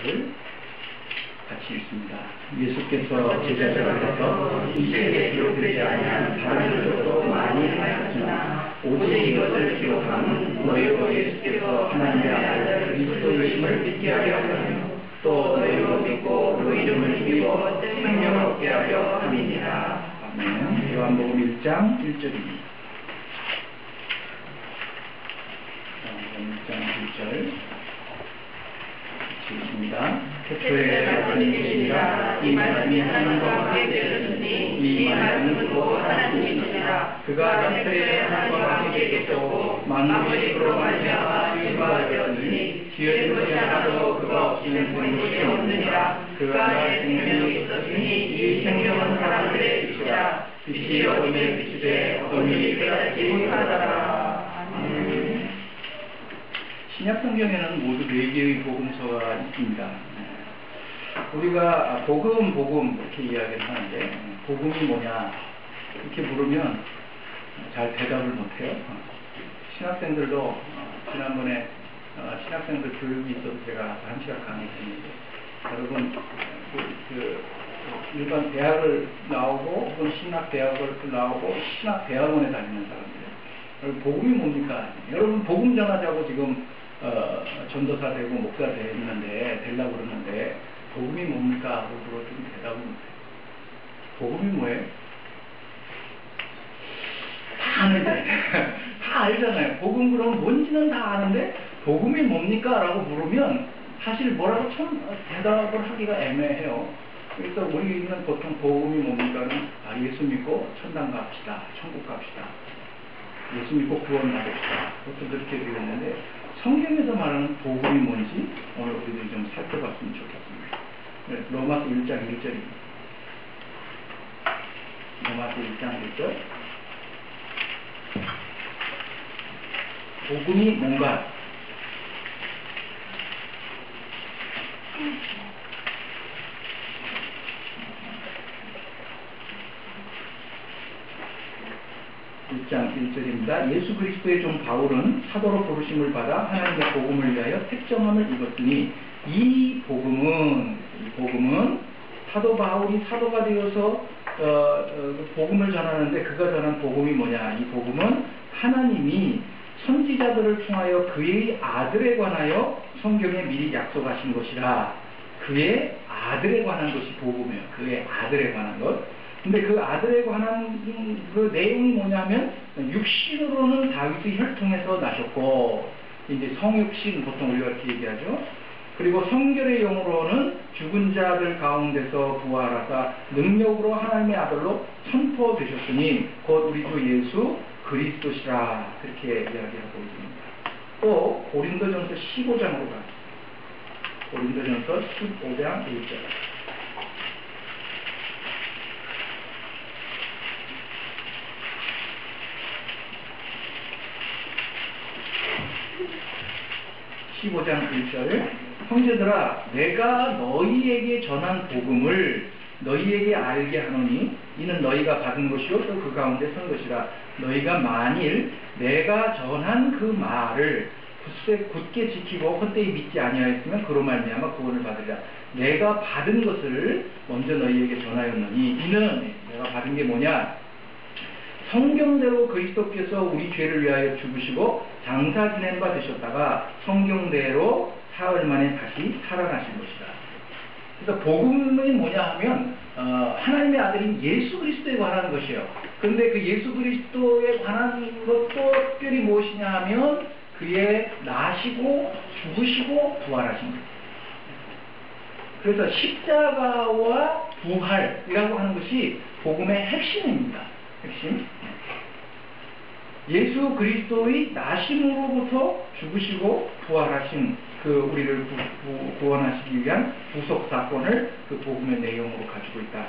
1절을 같이 읽습니다. 예수께서 제자들에게서 이 책에 기록되지 아니한 다른 것도 많이 하셨으나 오직 이것을 기록함은 너희로 예수께서 하나님의 아들 그리스도이심을 믿게 하려 하며 또 너희로 믿고 그 이름을 힘입어 생명을 얻게 하려 함이니라. 아멘. 요한복음 1장 1절입니다. 1장 1절 읽습니다. 태초에 말씀이 계시니라. 이 말씀이 하나님과 함께 되셨으니 이 말씀은 곧 하나님이시니라. 그가 태초에 하나님과 함께 계셨고 만물이 그로 말미암아 주님과 되었으니 지은 것이 하나도 그가 없이는 된 것이 없느니라. 그가 생명이 있었으니 이 생명은 사람들의 빛이라. 빛이 어둠에 비치되 어둠이 깨닫지 못하더라. 아멘. 신약성경에는 모두 4개의 복음서가 있습니다. 우리가 복음 이렇게 이야기를 하는데 복음이 뭐냐 이렇게 물으면 잘 대답을 못해요. 신학생들도 지난번에 신학생들 교육이 있어서 제가 1시간 강의했는데 여러분 일반 대학을 나오고 혹은 신학대학을 나오고 신학대학원에 다니는 사람들 복음이 뭡니까? 여러분 복음 전하자고 지금 전도사 되고 목사 되려고 그러는데 복음이 뭡니까? 하고 물어주면 대답을 못해요. 복음이 뭐예요? 다 아는데 다 알잖아요. 복음 그러면 뭔지는 다 아는데 복음이 뭡니까? 라고 물으면 사실 뭐라고 참 대답을 하기가 애매해요. 그래서 우리는 보통 복음이 뭡니까는 예수 믿고 천당 갑시다, 천국 갑시다, 예수 믿고 구원 받읍시다, 보통 그렇게 되었는데 성경에서 말하는 복음이 뭔지 오늘 우리들이 좀 살펴봤으면 좋겠습니다. 네, 로마서 1장 1절입니다. 로마서 1장 1절. 복음이 뭔가? 장 1절입니다. 예수 그리스도의 종 바울은 사도로 부르심을 받아 하나님의 복음을 위하여 택정함을 입었으니 이 복음은 사도 바울이 사도가 되어서 복음을 전하는데 그가 전한 복음이 뭐냐? 이 복음은 하나님이 선지자들을 통하여 그의 아들에 관하여 성경에 미리 약속하신 것이라. 그의 아들에 관한 것이 복음이에요. 그의 아들에 관한 것. 근데 그 아들에 관한 그 내용이 뭐냐면 육신으로는 다윗의 혈통에서 나셨고 이제 성육신 보통 우리가 이렇게 얘기하죠. 그리고 성결의 영으로는 죽은 자들 가운데서 부활하사 능력으로 하나님의 아들로 선포되셨으니 곧 우리 주 예수 그리스도시라. 그렇게 이야기하고 있습니다. 또 고린도전서 15장으로 가죠. 고린도전서 15장 1절. 15장 1절. 형제들아 내가 너희에게 전한 복음을 너희에게 알게 하노니 이는 너희가 받은 것이요 또 그 가운데 선 것이라. 너희가 만일 내가 전한 그 말을 굳게 지키고 헛되이 믿지 아니하였으면 그로 말미암아 구원을 받으리라. 내가 받은 것을 먼저 너희에게 전하였노니 이는 내가 받은 게 뭐냐? 성경대로 그리스도께서 우리 죄를 위하여 죽으시고 장사 지낸 바 되셨다가 성경대로 사흘 만에 다시 살아나신 것이다. 그래서 복음이 뭐냐 하면 하나님의 아들인 예수 그리스도에 관한 것이에요. 그런데 그 예수 그리스도에 관한 것도 특별히 무엇이냐 하면 그의 나시고 죽으시고 부활하신 것. 그래서 십자가와 부활이라고 하는 것이 복음의 핵심입니다. 핵심. 예수 그리스도의 나심으로부터 죽으시고 부활하신 그 우리를 구원하시기 위한 구속 사건을 그 복음의 내용으로 가지고 있다.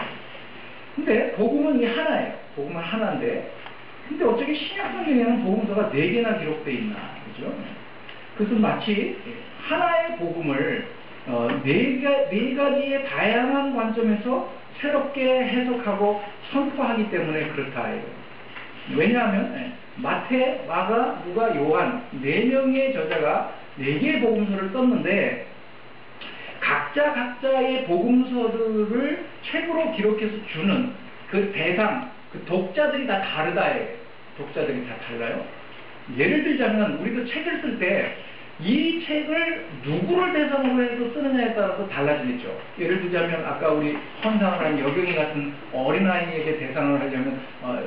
근데 복음은 이 하나예요. 복음은 하나인데 근데 어떻게 신약성경에는 복음서가 4개나 기록되어 있나? 그죠? 그것은 마치 하나의 복음을 네 가지의 다양한 관점에서 새롭게 해석하고 선포하기 때문에 그렇다. 왜냐하면 마태, 마가, 누가, 요한 4명의 저자가 4개의 복음서를 썼는데 각 각자의 복음서들을 책으로 기록해서 주는 그 대상, 그 독자들이 다 다르다예요. 독자들이 다 달라요. 예를 들자면 우리도 책을 쓸 때 이 책을 누구를 대상으로 해서 쓰느냐에 따라서 달라지겠죠. 예를 들자면 아까 우리 헌상을 한 여경이 같은 어린아이에게 대상을 하려면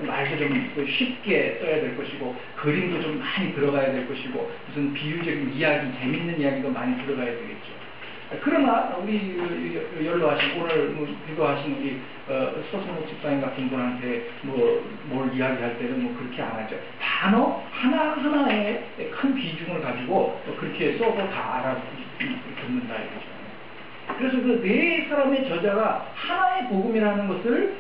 말도 좀 쉽게 써야 될 것이고 그림도 좀 많이 들어가야 될 것이고 무슨 비유적인 이야기, 재밌는 이야기가 많이 들어가야 되겠죠. 그러나 우리 연로하신 오늘 기도하신 우리 서승목 집사님 같은 분한테 뭘 이야기할 때는 그렇게 안 하죠. 단어 하나하나에 큰 비중을 가지고 그렇게 써도 다 알아듣는다 이거죠. 그래서 그 네 사람의 저자가 하나의 복음이라는 것을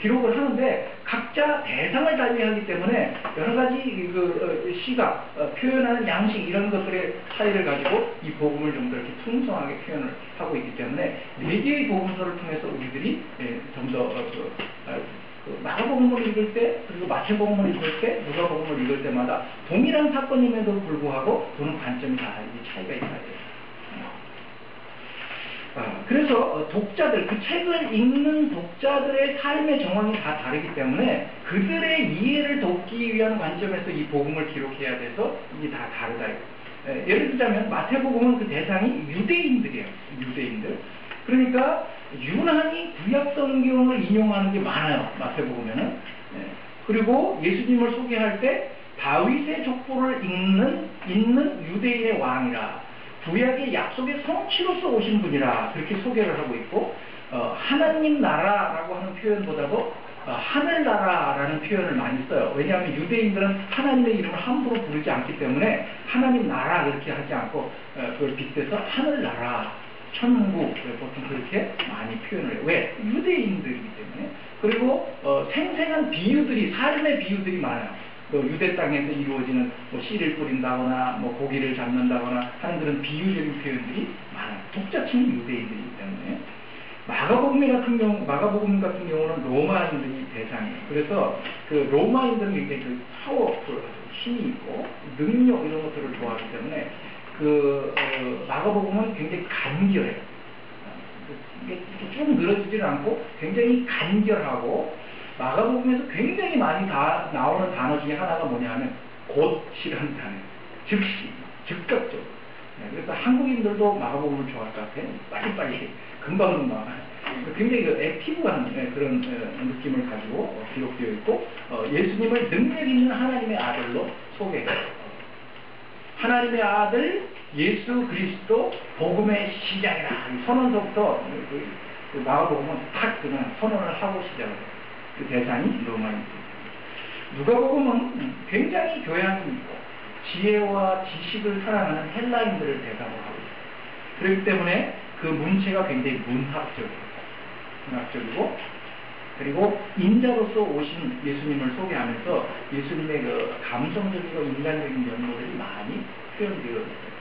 기록을 하는데 각자 대상을 달리하기 때문에 여러 가지 그 시각, 표현하는 양식 이런 것들의 차이를 가지고 이 복음을 좀 더 이렇게 풍성하게 표현을 하고 있기 때문에 네 개의 복음서를 통해서 우리들이 좀 더 마가복음을 읽을 때 그리고 마태복음을 읽을 때 누가복음을 읽을 때마다 동일한 사건임에도 불구하고 보는 관점이 다 차이가 있어야 돼요. 그래서 독자들, 그 책을 읽는 독자들의 삶의 정황이 다 다르기 때문에 그들의 이해를 돕기 위한 관점에서 이 복음을 기록해야 돼서 이게 다 다르다. 예를 들자면 마태복음은 그 대상이 유대인들이에요. 유대인들. 그러니까 유난히 구약 성경을 인용하는 게 많아요. 마태복음에는. 그리고 예수님을 소개할 때 다윗의 족보를 읽는 유대인의 왕이라 구약의 약속의 성취로서 오신 분이라 그렇게 소개를 하고 있고 하나님 나라라고 하는 표현보다도 하늘나라라는 표현을 많이 써요. 왜냐하면 유대인들은 하나님의 이름을 함부로 부르지 않기 때문에 하나님 나라 이렇게 하지 않고 그걸 빗대서 하늘나라, 천국 보통 그렇게 많이 표현을 해요. 왜? 유대인들이기 때문에. 그리고 생생한 비유들이, 삶의 비유들이 많아요. 유대 땅에서 이루어지는 씨를 뿌린다거나 고기를 잡는다거나 하는 그런 비유적인 표현들이 많아요. 독자층이 유대인들이기 때문에. 마가복음 같은 경우는 로마인들이 대상이에요. 그래서 그 로마인들은 굉장히 그 파워풀, 힘이 있고 능력 이런 것들을 좋아하기 때문에 마가복음은 굉장히 간결해요. 이게 쭉 늘어지지는 않고 굉장히 간결하고 마가복음에서 굉장히 많이 나오는 단어 중에 하나가 뭐냐면 곧이라는 단어예요. 즉시, 즉각적으로. 그래서 한국인들도 마가복음을 좋아할 것 같아요. 빨리빨리, 금방금방. 굉장히 액티브한 그런 느낌을 가지고 기록되어 있고 예수님을 능력 있는 하나님의 아들로 소개해요. 하나님의 아들 예수 그리스도 복음의 시작이라. 선언서부터 마가복음은 딱 그냥 선언을 하고 시작을 해요. 그 대상이 로마인들. 누가복음은 굉장히 교양이 있고 지혜와 지식을 사랑하는 헬라인들을 대상으로 하고 있어요. 그렇기 때문에 그 문체가 굉장히 문학적이고 그리고 인자로서 오신 예수님을 소개하면서 예수님의 그 감성적이고 인간적인 면모들이 많이 표현되어 있어요.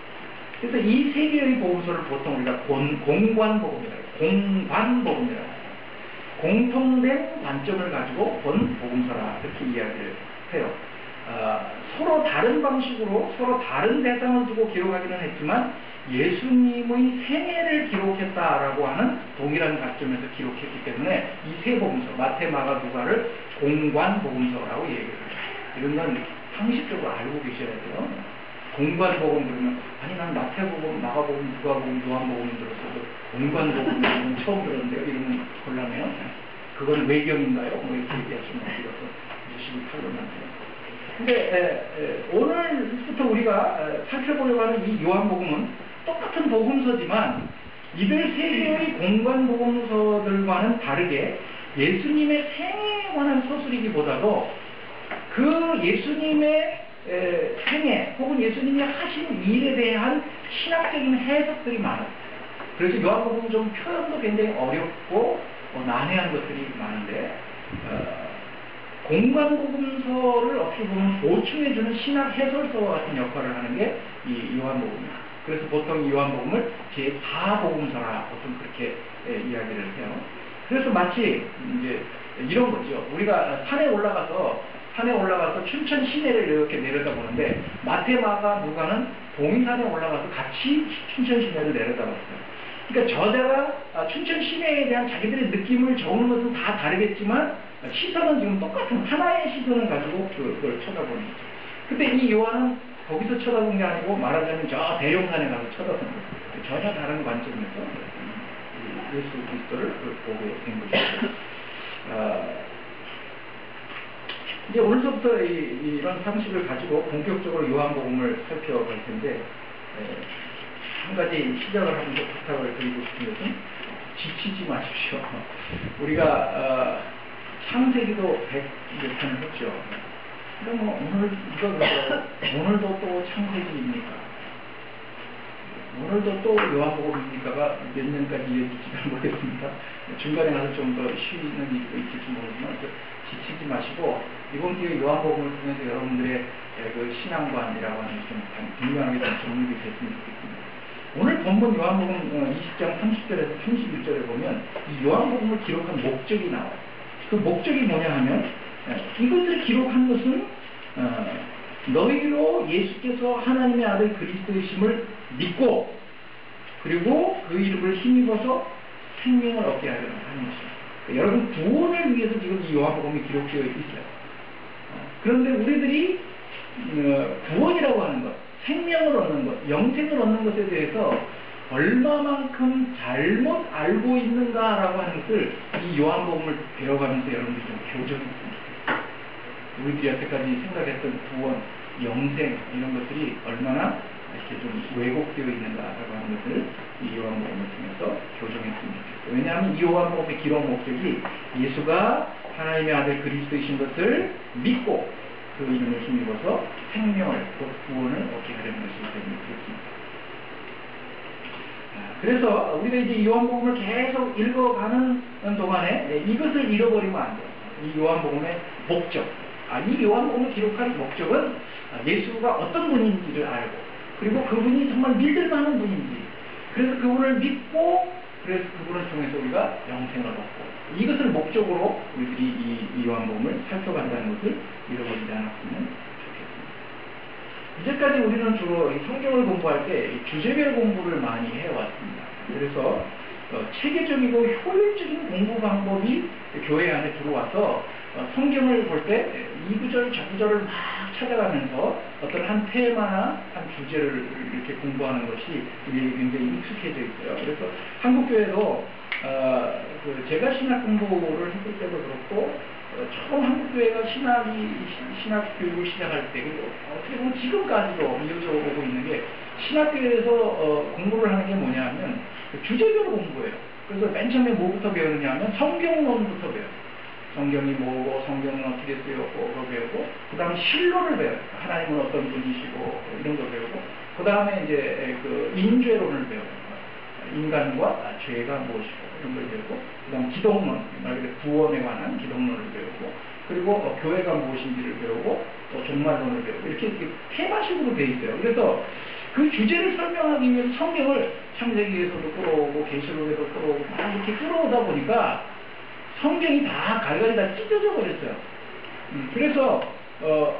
그래서 이 세 개의 복음서를 보통 우리가 공관복음이라고 해요. 공통된 관점을 가지고 본 복음서라 이렇게 이야기를 해요. 서로 다른 방식으로 서로 다른 대상을 두고 기록하기는 했지만 예수님의 생애를 기록했다라고 하는 동일한 관점에서 기록했기 때문에 이 세 복음서 마태, 마가, 누가를 공관 복음서라고 얘기를 해요. 이런 건 상식적으로 알고 계셔야 돼요. 공관복음 그러면 아니 난 마태복음, 마가복음, 누가복음, 요한복음 들었어도 공관복음은 처음 들었는데요. 이러면 곤란해요. 그건 외경인가요? 이렇게 얘기하시면 어디가서 무식이 탈론한데요. 근데 오늘부터 우리가 살펴보려고 하는 이 요한복음은 똑같은 복음서지만 이들 세 개의 공관복음서들과는 다르게 예수님의 생애에 관한 서술이기보다도 그 예수님의 생애 혹은 예수님이 하신 일에 대한 신학적인 해석들이 많아요. 그래서 요한복음은 좀 표현도 굉장히 어렵고 난해한 것들이 많은데 공관복음서를 어떻게 보면 보충해주는 신학 해설서와 같은 역할을 하는 게 이 요한복음이에요. 그래서 보통 이 요한복음을 제4복음서라 보통 그렇게 이야기를 해요. 그래서 마치 이제 이런 거죠. 우리가 산에 올라가서 춘천 시내를 이렇게 내려다보는데 마태, 마가, 누가는 동산에 올라가서 같이 춘천 시내를 내려다봤어요. 그러니까 저자가 춘천 시내에 대한 자기들의 느낌을 적는 것은 다 다르겠지만 시선은 지금 똑같은 하나의 시선을 가지고 그걸 쳐다보는 거죠. 근데 이 요한은 거기서 쳐다본 게 아니고 말하자면 저 대용산에 가서 쳐다본 거죠. 전혀 다른 관점에서 예수 그리스도를 보게 된 것이죠. 이제 오늘부터 이런 상식을 가지고 본격적으로 요한복음을 살펴볼 텐데, 한 가지 시작을 하면서 부탁을 드리고 싶은 것은 지치지 마십시오. 우리가 창세기도 100몇 편을 했죠. 그럼 오늘도 또 창세기입니까? 오늘도 또 요한복음입니까가 몇 년까지 이어질지 모르겠습니다. 중간에 가서 좀 더 쉬는 일도 있을지 모르지만 지치지 마시고 이번 기회에 요한복음을 통해서 여러분들의 그 신앙관이라고 하는 게 좀 분명하게 좀 정립이 됐으면 좋겠습니다. 오늘 본문 요한복음 20장 30절에서 31절에 보면 이 요한복음을 기록한 목적이 나와요. 그 목적이 뭐냐 하면 이것을 기록한 것은 너희로 예수께서 하나님의 아들 그리스도이심을 믿고 그리고 그 이름을 힘입어서 생명을 얻게 하려는 하는 것입니다. 여러분 구원을 위해서 지금 이 요한복음이 기록되어 있어요. 그런데 우리들이 구원이라고 하는 것, 생명을 얻는 것, 영생을 얻는 것에 대해서 얼마만큼 잘못 알고 있는가라고 하는 것을 이 요한복음을 배워가면서 여러분들이 좀 교정했습니다. 우리들이 여태까지 생각했던 구원, 영생 이런 것들이 얼마나 이렇게 좀 왜곡되어 있는가라고 하는 것을 이 요한복음을 통해서 교정했으면 좋겠어요. 왜냐하면 이 요한복음의 기록 목적이 예수가 하나님의 아들 그리스도이신 것을 믿고 그 이름을 힘입어서 생명을, 곧 구원을 얻게 하려는 것이기 때문에 그렇습니다. 그래서 우리가 이제 요한복음을 계속 읽어가는 동안에 이것을 잃어버리면 안 돼요. 이 요한복음의 목적. 이 요한복음을 기록한 목적은 예수가 어떤 분인지를 알고 그리고 그분이 정말 믿을 만한 분인지 그래서 그분을 믿고 그래서 그분을 통해서 우리가 영생을 얻고 이것을 목적으로 우리들이 이 요한복음을 살펴간다는 것을 잃어버리지 않았으면 좋겠습니다. 이제까지 우리는 주로 성경을 공부할 때 주제별 공부를 많이 해왔습니다. 그래서 체계적이고 효율적인 공부 방법이 교회 안에 들어와서 성경을 볼 때 이 구절 저 구절을 막 찾아가면서 어떤 한 테마나 한 주제를 이렇게 공부하는 것이 굉장히 익숙해져 있어요. 그래서 한국교회도 제가 신학 공부를 했을 때도 그렇고 처음 한국교회가 신학 교육을 시작할 때 그리고 어떻게 보면 지금까지도 이어져 오고 있는 게 신학교에서 공부를 하는 게 뭐냐면 주제별 공부예요. 그래서 맨 처음에 뭐부터 배우느냐 하면 성경론부터 배워요. 성경이 뭐고 성경은 어떻게 쓰였고 그거 배우고 그 다음에 실론을 배워요. 하나님은 어떤 분이시고 이런 거 배우고 그 다음에 이제 그 인죄론을 배워요. 인간과 죄가 무엇이고 이런 걸 배우고 그 다음 기독론, 말 그대로 구원에 관한 기독론을 배우고 그리고 교회가 무엇인지를 배우고 또 종말론을 배우고 이렇게 테마식으로 돼 있어요. 그래서 그 주제를 설명하기 위해서 성경을 창세기에서도 끌어오고 계시록에도 끌어오고 막 이렇게 끌어오다 보니까 성경이 다 갈갈이 다 찢어져 버렸어요. 그래서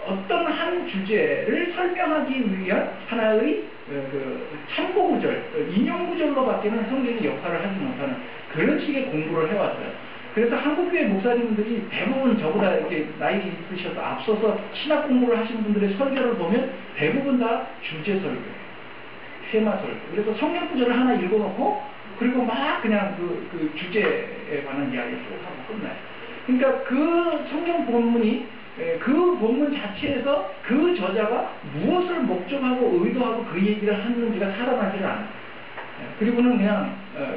어떤 한 주제를 설명하기 위한 하나의 참고 구절, 인용 구절로밖에는 성경이 역할을 하지 못하는 그런 식의 공부를 해왔어요. 그래서 한국교회 목사님들이 대부분 저보다 이렇게 나이 있으셔서 앞서서 신학 공부를 하시는 분들의 설교를 보면 대부분 다 주제 설교, 테마 설교. 그래서 성경 구절을 하나 읽어놓고 그리고 막 그냥 그 주제에 관한 이야기를 쭉 하고 끝나요. 그러니까 그 성경 본문이 그 본문 자체에서 그 저자가 무엇을 목적하고 의도하고 그 얘기를 하는지가 살아나지를 않아요. 그리고는 그냥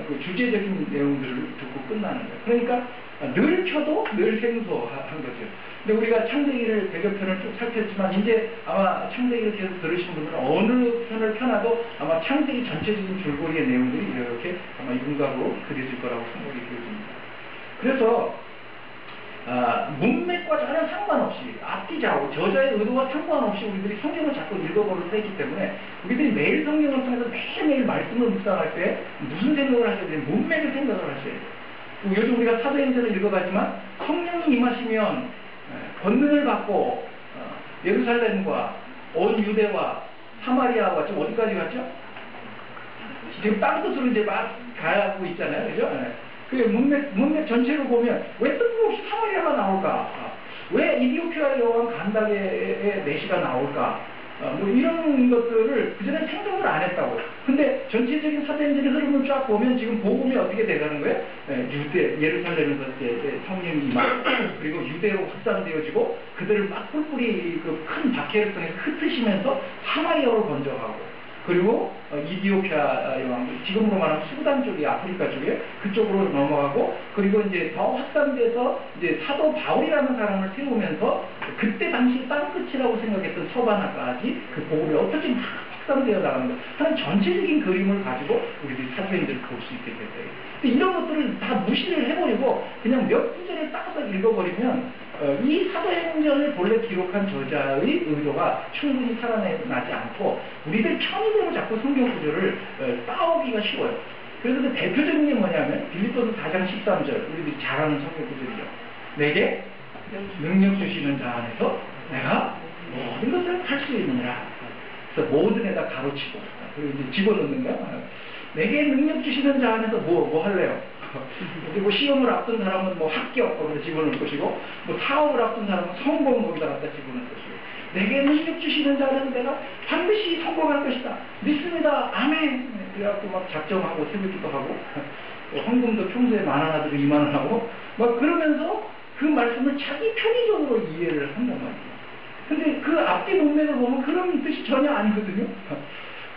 그 주제적인 내용들을 듣고 끝나는 거예요. 그러니까 늘 켜도 늘 생소한 거죠. 근데 우리가 창세기를 100여 편을 쭉 살폈지만 이제 아마 창세기를 계속 들으신 분들은 어느 편을 펴놔도 아마 창세기 전체적인 줄거리의 내용들이 이렇게 아마 윤곽으로 그려질 거라고 생각이 되어집니다. 그래서 문맥과 전혀 상관없이 앞뒤 좌우 저자의 의도와 상관없이 우리들이 성경을 자꾸 읽어버릇 했기 때문에 우리들이 매일 성경을 통해서 매일매일 말씀을 묵상할 때 무슨 생각을 하셔야 돼요? 문맥을 생각을 하셔야 돼요. 요즘 우리가 사도행전을 읽어봤지만 성령이 임하시면 권능을 받고 예루살렘과 온 유대와 사마리아와 지금 어디까지 갔죠? 지금 땅끝으로 이제 막 가고 있잖아요. 그죠? 그 문맥 전체로 보면 왜 뜬금없이 사마리아가 나올까? 왜 이디오피아 여왕 간다게의 내시가 나올까? 뭐 이런 것들을 그전에 생각을 안 했다고. 근데 전체적인 사도행전의 흐름을 쫙 보면 지금 복음이 어떻게 돼가는 거예요? 유대, 예루살렘에서 이제 성령이 임하고, 그리고 유대로 확산되어지고, 그들을 막 뿔뿔이 그 큰 박해를 통해서 흩으시면서 사마리아로 번져가고, 그리고 이디오피아 여왕, 지금으로 말하면 수단 쪽이 아프리카 쪽에 그쪽으로 넘어가고, 그리고 이제 더 확산돼서 이제 사도 바울이라는 사람을 세우면서 그때 당시 땅끝이라고 생각했던 서바나까지 그 복음이 어떻게 막 확산되어 나가는 것 하는 전체적인 그림을 가지고 우리들이 사도행전을 볼 수 있게 됐어요. 근데 이런 것들을 다 무시를 해버리고 그냥 몇 구절을 따서 읽어버리면 이 사도행전을 본래 기록한 저자의 의도가 충분히 살아나지 않고 우리들 편의대로 자꾸 성경 구절을 따오기가 쉬워요. 그래서 그 대표적인 게 뭐냐면 빌립보서 4장 13절 우리들이 잘 아는 성경 구절이죠. 내게 능력 주시는 자 안에서 내가 모든 것을 할 수 있느니라. 그래서 모든에다 가로치고 그리고 이제 집어넣는 거야. 내게 능력 주시는 자 안에서 뭐 할래요? 그리고 시험을 앞둔 사람은 뭐 합격 거기다 집어넣을 것이고 뭐 사업을 앞둔 사람은 성공 거기다 갖다 집어넣을 것이고 내게 능력 주시는 자는 내가 반드시 성공할 것이다. 믿습니다. 아멘. 그래갖고 막 작정하고 새벽기도 하고 헌금도 평소에 10,000원 하고 20,000원 하고 막 그러면서 그 말씀을 자기 편의적으로 이해를 한단 말이에요. 근데 그 앞뒤 문맥을 보면 그런 뜻이 전혀 아니거든요.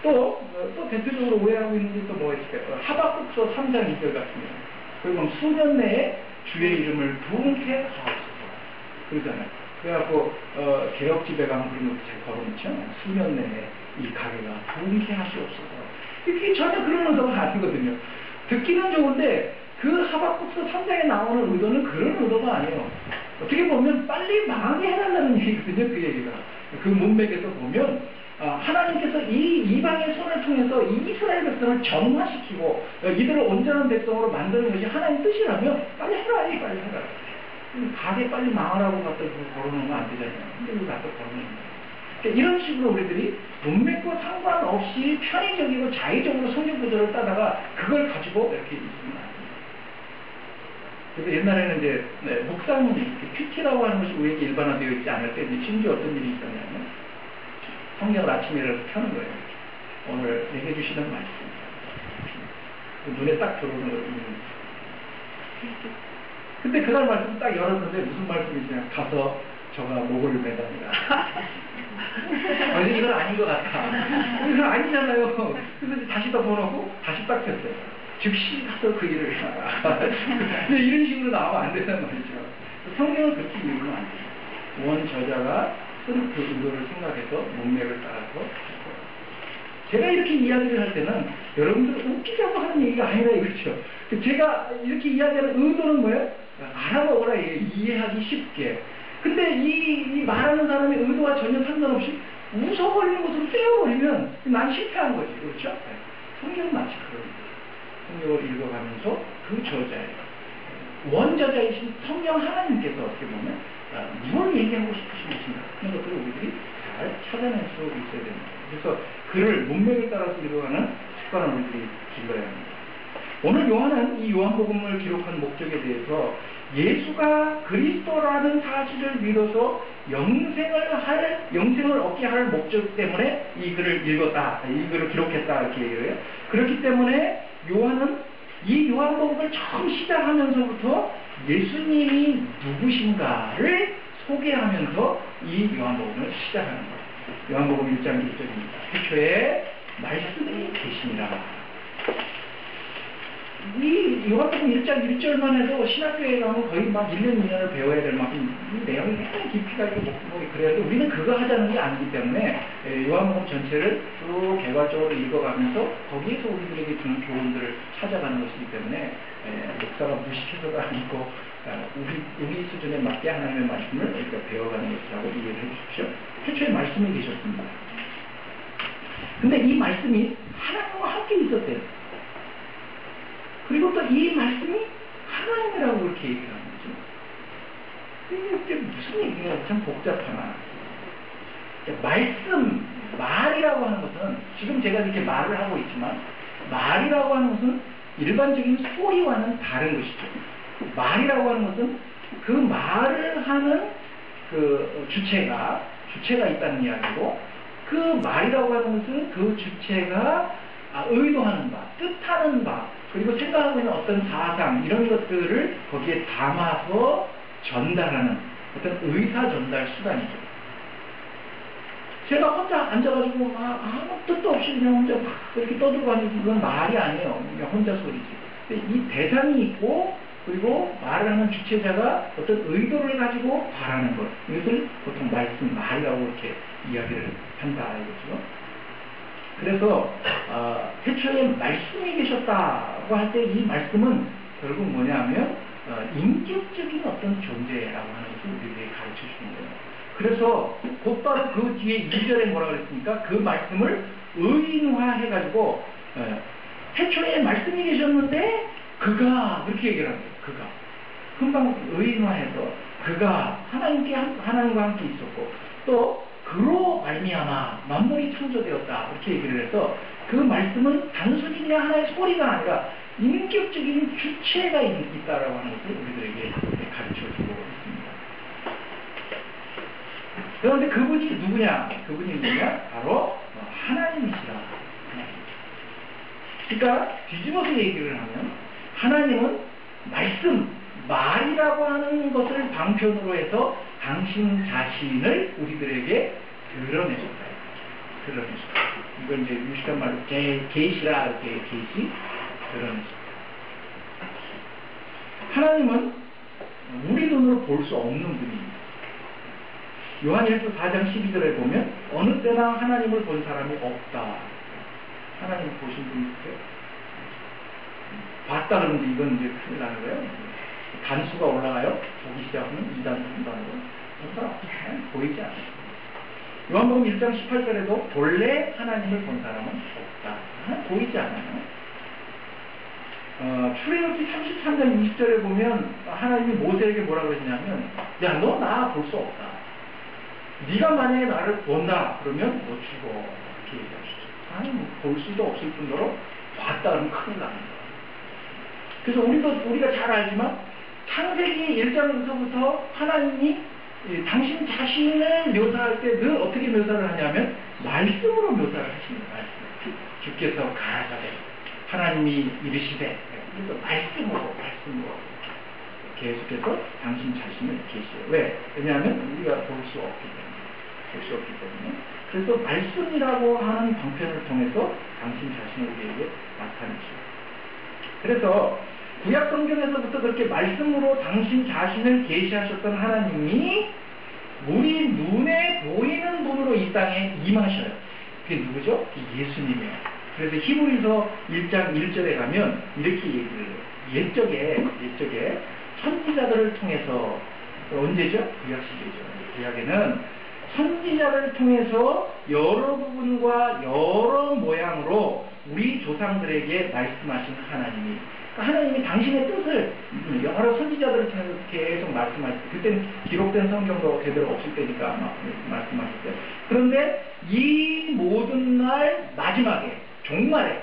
또 대표적으로 오해하고 있는 게 또 뭐가 있을까요? 하박국서 3장 2절 같은 경우. 그리고 수년 내에 주의 이름을 부흥케 하옵소서. 그러잖아요. 그래갖고 개혁집에 가면 그런 것도 잘 걸어놓죠. 수년 내에 이 가게가 부흥케 하시옵소서. 이게 전혀 그런 의도가 아니거든요. 듣기는 좋은데 그 하박국서 3장에 나오는 의도는 그런 의도가 아니에요. 어떻게 보면 빨리 망하게 해달라는 얘기거든요. 그 얘기가. 그 문맥에서 보면 하나님께서 이 이방의 손을 통해서 이 이스라엘 백성을 정화시키고 이들을 온전한 백성으로 만드는 것이 하나님 뜻이라면 빨리 해라. 빨리 해라. 가게 빨리 망하라고 갖다 걸어놓으면 안 되잖아요. 근데 왜 갖다 걸어놓는 거예요? 그러니까 이런 식으로 우리들이 문맥과 상관없이 편의적이고 자의적으로 성경 구절을 따다가 그걸 가지고 이렇게 있습니다. 그래서 옛날에는 이제 묵상 큐티라고 하는 것이 우리에게 일반화되어 있지 않을 때 이제 심지어 어떤 일이 있었냐면 성경을 아침에 일어나서 펴는 거예요. 오늘 내게 주시는 말씀. 눈에 딱 들어오는 거예요. 근데 그날 말씀 딱 열었는데 무슨 말씀이냐. 가서 저가 목을 매답니다. 이건 아닌 것 같아. 이건 아니잖아요. 그래서 다시 더 보놓고 다시 딱 폈어요. 즉시 가서 그 일을 해라. 근데 이런 식으로 나오면 안 된단 말이죠. 성경을 그렇게 읽으면 안 돼요. 원 저자가 쓴 그 의도를 생각해서 문맥을 따라서 제가 이렇게 이야기를 할 때는 여러분들 웃기자고 하는 얘기가 아니라 이거죠. 제가 이렇게 이야기하는 의도는 뭐예요? 알아먹으라 이해하기 쉽게. 근데 이 말하는 사람의 의도와 전혀 상관없이 웃어버리는 것으로 떼어버리면 난 실패한 거지. 그렇죠? 성경은 마치 그런 거예요. 성경을 읽어가면서 그 저자의 원저자이신 성령 하나님께서 어떻게 보면 뭘 얘기하고 싶으신 것인가 그런 것들을 우리들이 잘 찾아낼 수 있어야 됩니다. 그래서 글을 문맥을 따라서 읽어가는 습관을 우리들이 길러야 합니다. 오늘 요한은 이 요한복음을 기록한 목적에 대해서 예수가 그리스도라는 사실을 믿어서 영생을 얻게 할 목적 때문에 이 글을 읽었다, 이 글을 기록했다 이렇게 얘기해요. 그렇기 때문에 요한은 이 요한복음을 처음 시작하면서부터 예수님이 누구신가를 소개하면서 이 요한복음을 시작하는 거예요. 요한복음 1장 1절입니다. 태초에 말씀이 계시니라. 이 요한복음 1장 1절만 해도 신학교에 가면 거의 막 1년, 2년을 배워야 될 만큼 이 내용이 굉장히 깊이가 있고 그래야 돼. 우리는 그거 하자는 게 아니기 때문에 요한복음 전체를 쭉 개괄적으로 읽어가면서 거기에서 우리들에게 주는 교훈들을 찾아가는 것이기 때문에 목사가 무식해서가 아니고 우리 수준에 맞게 하나님의 말씀을 우리가 배워가는 것이라고 이해를 해주십시오. 태초에 말씀이 계셨습니다. 근데 이 말씀이 하나님과 함께 있었대요. 그리고 또 이 말씀이 하나님이라고 그렇게 얘기하는 거죠. 이게 무슨 얘기가 참 복잡하나. 말씀이라고 하는 것은 지금 제가 이렇게 말을 하고 있지만 말이라고 하는 것은 일반적인 소리와는 다른 것이죠. 말이라고 하는 것은 그 말을 하는 그 주체가 있다는 이야기고, 그 말이라고 하는 것은 그 주체가 의도하는 바, 뜻하는 바, 그리고 생각하고 있는 어떤 사상, 이런 것들을 거기에 담아서 전달하는 어떤 의사 전달 수단이죠. 제가 혼자 앉아가지고 아무 뜻도 없이 그냥 혼자 막 이렇게 떠들고 하는 그건 말이 아니에요. 그냥 혼자 소리지. 근데 이 대상이 있고, 그리고 말을 하는 주체자가 어떤 의도를 가지고 바라는 것, 이것을 보통 말이라고 이렇게 이야기를 한다 이거죠. 그래서 태초에 말씀이 계셨다고 할 때 이 말씀은 결국 뭐냐면 인격적인 어떤 존재라고 하는 것을 우리에게 가르쳐 주는 거예요. 그래서 곧바로 그 뒤에 2절에 뭐라 그랬습니까? 그 말씀을 의인화해가지고 태초에 말씀이 계셨는데 그가 그렇게 얘기를 합니다. 그가 금방 의인화해서 그가 하나님과 함께 있었고, 또 그로 말미암아 만물이 창조되었다 이렇게 얘기를 해서, 그 말씀은 단순히 그냥 하나의 소리가 아니라 인격적인 주체가 있다라고 하는 것을 우리들에게 가르쳐주고 있습니다. 그런데 그분이 누구냐? 바로 하나님이시라. 그러니까 뒤집어서 얘기를 하면 하나님은 말이라고 하는 것을 방편으로 해서 당신 자신을 우리들에게 드러내셨다. 이건 이제 유식한 말로 계시라, 이렇게 계시 드러내셨다. 하나님은 우리 눈으로 볼 수 없는 분입니다. 요한일서 4장 12절에 보면 어느 때나 하나님을 본 사람이 없다. 하나님 보신 분 있어요? 봤다 그러는데 이건 이제 큰일 나는 거예요. 단수가 올라가요. 보기 시작하면 2단수, 3단수. 본 사람 보이지 않아요. 요한복음 1장 18절에도 본래 하나님을 본 사람은 없다. 보이지 않아요. 출애굽기 33장 20절에 보면 하나님이 모세에게 뭐라고 했냐면, 야, 너 나 볼 수 없다. 네가 만약에 나를 본다 그러면 너 죽어. 이렇게 얘기하시죠. 아니, 볼 수도 없을 뿐더러 봤다 그러면 큰일 납니다. 그래서 우리가 잘 알지만 창세기 1장에서부터 하나님이 당신 자신을 묘사할 때 늘 어떻게 묘사를 하냐면 말씀으로 묘사를 하십니다. 말씀. 주께서 가라사대 하나님이 이르시되, 그래서 말씀으로 계속해서 당신 자신을 계시해요. 왜? 왜냐하면 우리가 볼 수 없기 때문에. 그래서 말씀이라고 하는 방편을 통해서 당신 자신을 우리에게 나타내시죠. 그래서 구약 성경에서부터 그렇게 말씀으로 당신 자신을 계시하셨던 하나님이 우리 눈에 보이는 분으로 이 땅에 임하셔요. 그게 누구죠? 예수님이에요. 그래서 히브리서 1장 1절에 가면 이렇게 얘기를 해요. 옛적에 선지자들을 통해서, 언제죠? 구약 시대죠. 구약에는 선지자를 통해서 여러 부분과 여러 모양으로 우리 조상들에게 말씀하신 하나님이, 하나님이 당신의 뜻을 여러 선지자들을 통해서 계속 말씀하실 때, 그때는 기록된 성경도 제대로 없을 때니까 말씀하셨어요. 그런데 이 모든 날 마지막에 종말에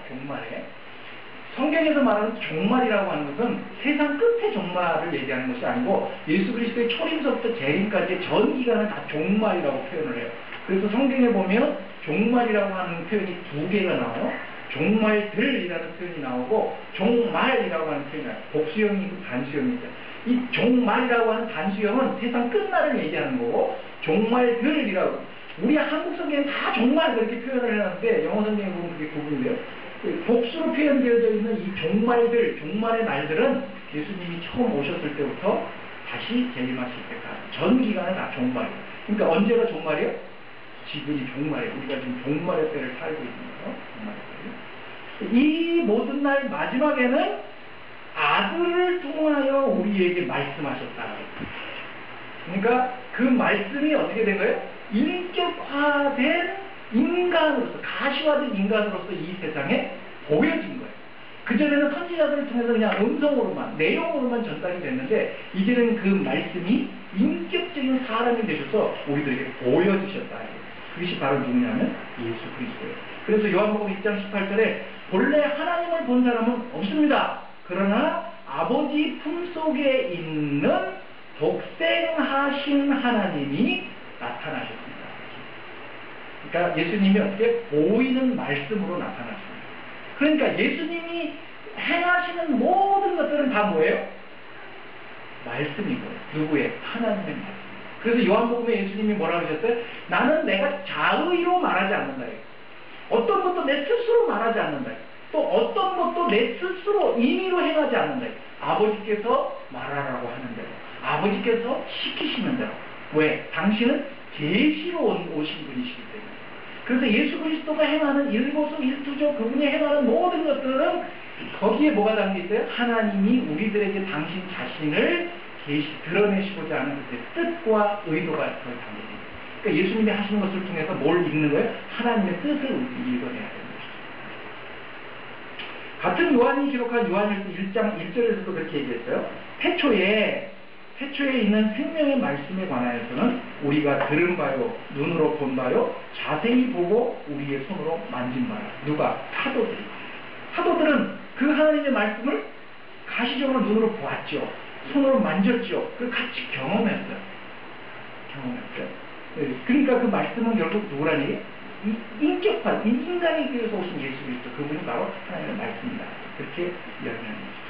성경에서 말하는 종말이라고 하는 것은 세상 끝의 종말을 얘기하는 것이 아니고 예수 그리스도의 초림서부터 재림까지의 전 기간을 다 종말이라고 표현을 해요. 그래서 성경에 보면 종말이라고 하는 표현이 2개가 나와요. 종말들이라는 표현이 나오고 종말이라고 하는 표현이 나와요. 복수형이 있고 단수형이 있어요. 이 종말이라고 하는 단수형은 세상 끝날을 얘기하는 거고, 종말들이라고, 우리 한국 성경은 다 종말 그렇게 표현을 해놨는데 영어 성경에 보면 그게 구분돼요. 복수로 표현되어져 있는 이 종말의 날들은 예수님이 처음 오셨을 때부터 다시 재림하실 때까지 전 기간은 다 종말이에요. 그러니까 언제가 종말이에요? 지금이 종말이에요. 우리가 지금 종말의 때를 살고 있는 거죠. 종말의 때를. 이 모든 날 마지막에는 아들을 통하여 우리에게 말씀하셨다. 그러니까 그 말씀이 어떻게 된 거예요? 인격화된 인간으로서, 가시화된 인간으로서 이 세상에 보여진 거예요. 그전에는 선지자들을 통해서 그냥 음성으로만, 내용으로만 전달이 됐는데, 이제는 그 말씀이 인격적인 사람이 되셔서 우리들에게 보여주셨다. 그것이 바로 누구냐면 예수 그리스도예요. 그래서 요한복음 1장 18절에 본래 하나님을 본 사람은 없습니다. 그러나 아버지 품속에 있는 독생하신 하나님이 나타나셨습니다. 그러니까 예수님이 어떻게 보이는 말씀으로 나타났습니다. 그러니까 예수님이 행하시는 모든 것들은 다 뭐예요? 말씀이고요. 누구의? 하나님의 말씀. 그래서 요한복음에 예수님이 뭐라고 하셨어요? 나는 내가 자의로 말하지 않는다. 어떤 것도 내 스스로 말하지 않는다. 또 어떤 것도 내 스스로 임의로 행하지 않는다. 아버지께서 말하라고 하는 대로, 아버지께서 시키시는 대로. 왜? 당신은 계시로 오신 분이시기 때문에. 그래서 예수 그리스도가 행하는 일거수일투족 그분이 행하는 모든 것들은 거기에 뭐가 담겨 있어요? 하나님이 우리들에게 당신 자신을 드러내시고자 하는 그 뜻과 의도가 거기 담겨 있습니다. 그러니까 예수님이 하시는 것을 통해서 뭘 읽는 거예요? 하나님의 뜻을 읽어내야 되는 것이죠. 같은 요한이 기록한 요한일서 1장 1절에서도 그렇게 얘기했어요. 태초에 있는 생명의 말씀에 관하여서는 우리가 들은 바요, 눈으로 본 바요, 자세히 보고 우리의 손으로 만진 바요. 누가? 사도들이. 사도들은 그 하나님의 말씀을 가시적으로 눈으로 보았죠. 손으로 만졌죠. 그걸 같이 경험했어요. 그러니까 그 말씀은 결국 누구라는 얘기? 인격화, 인간이 되어서 오신 예수 그리스도, 그분이 바로 하나님의 말씀이다. 그렇게 이야기하는 거죠.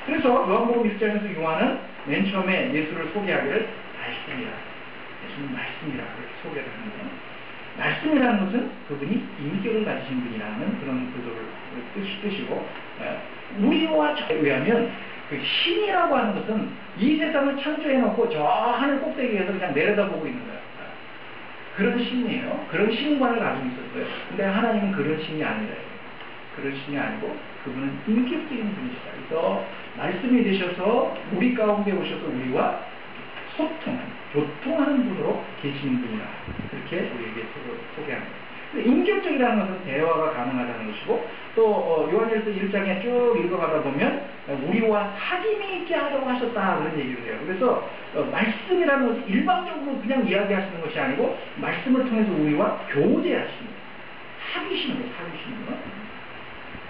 그래서 요한복음 1장에서 요한은 맨 처음에 예수를 소개하기를 말씀이라, 예수는 말씀이라 그렇게 소개를 하는 거예요. 말씀이라는 것은 그분이 인격을 가지신 분이라는 그런 뜻이고, 우리와 저에 의하면 그 신이라고 하는 것은 이 세상을 창조해놓고 저 하늘 꼭대기에서 그냥 내려다보고 있는 거예요. 그런 신이에요. 그런 신관을 가지고 있었어요. 근데 하나님은 그런 신이 아니라, 그런 신이 아니고 그분은 인격적인 분이시다. 그래서 말씀이 되셔서 우리 가운데 오셔서 우리와 교통하는 분으로 계시는 분이라 그렇게 우리에게 소개합니다. 인격적이라는 것은 대화가 가능하다는 것이고, 또 요한일서 1장에 쭉 읽어가다 보면 우리와 사귐이 있게 하려고 하셨다 그런 얘기를 해요. 그래서 말씀이라는 것이 일방적으로 그냥 이야기하시는 것이 아니고 말씀을 통해서 우리와 교제하시는, 사귀시는 거예요.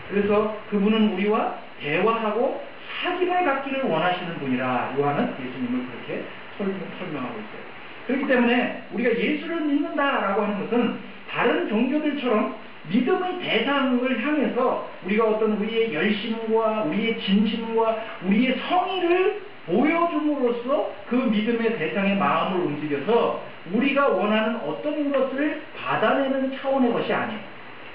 그래서 그분은 우리와 대화하고 사귐을 갖기를 원하시는 분이라 요한은 예수님을 그렇게 설명하고 있어요. 그렇기 때문에 우리가 예수를 믿는다라고 하는 것은 다른 종교들처럼 믿음의 대상을 향해서 우리가 어떤 우리의 열심과 우리의 진심과 우리의 성의를 보여줌으로써 그 믿음의 대상의 마음을 움직여서 우리가 원하는 어떤 것을 받아내는 차원의 것이 아니에요.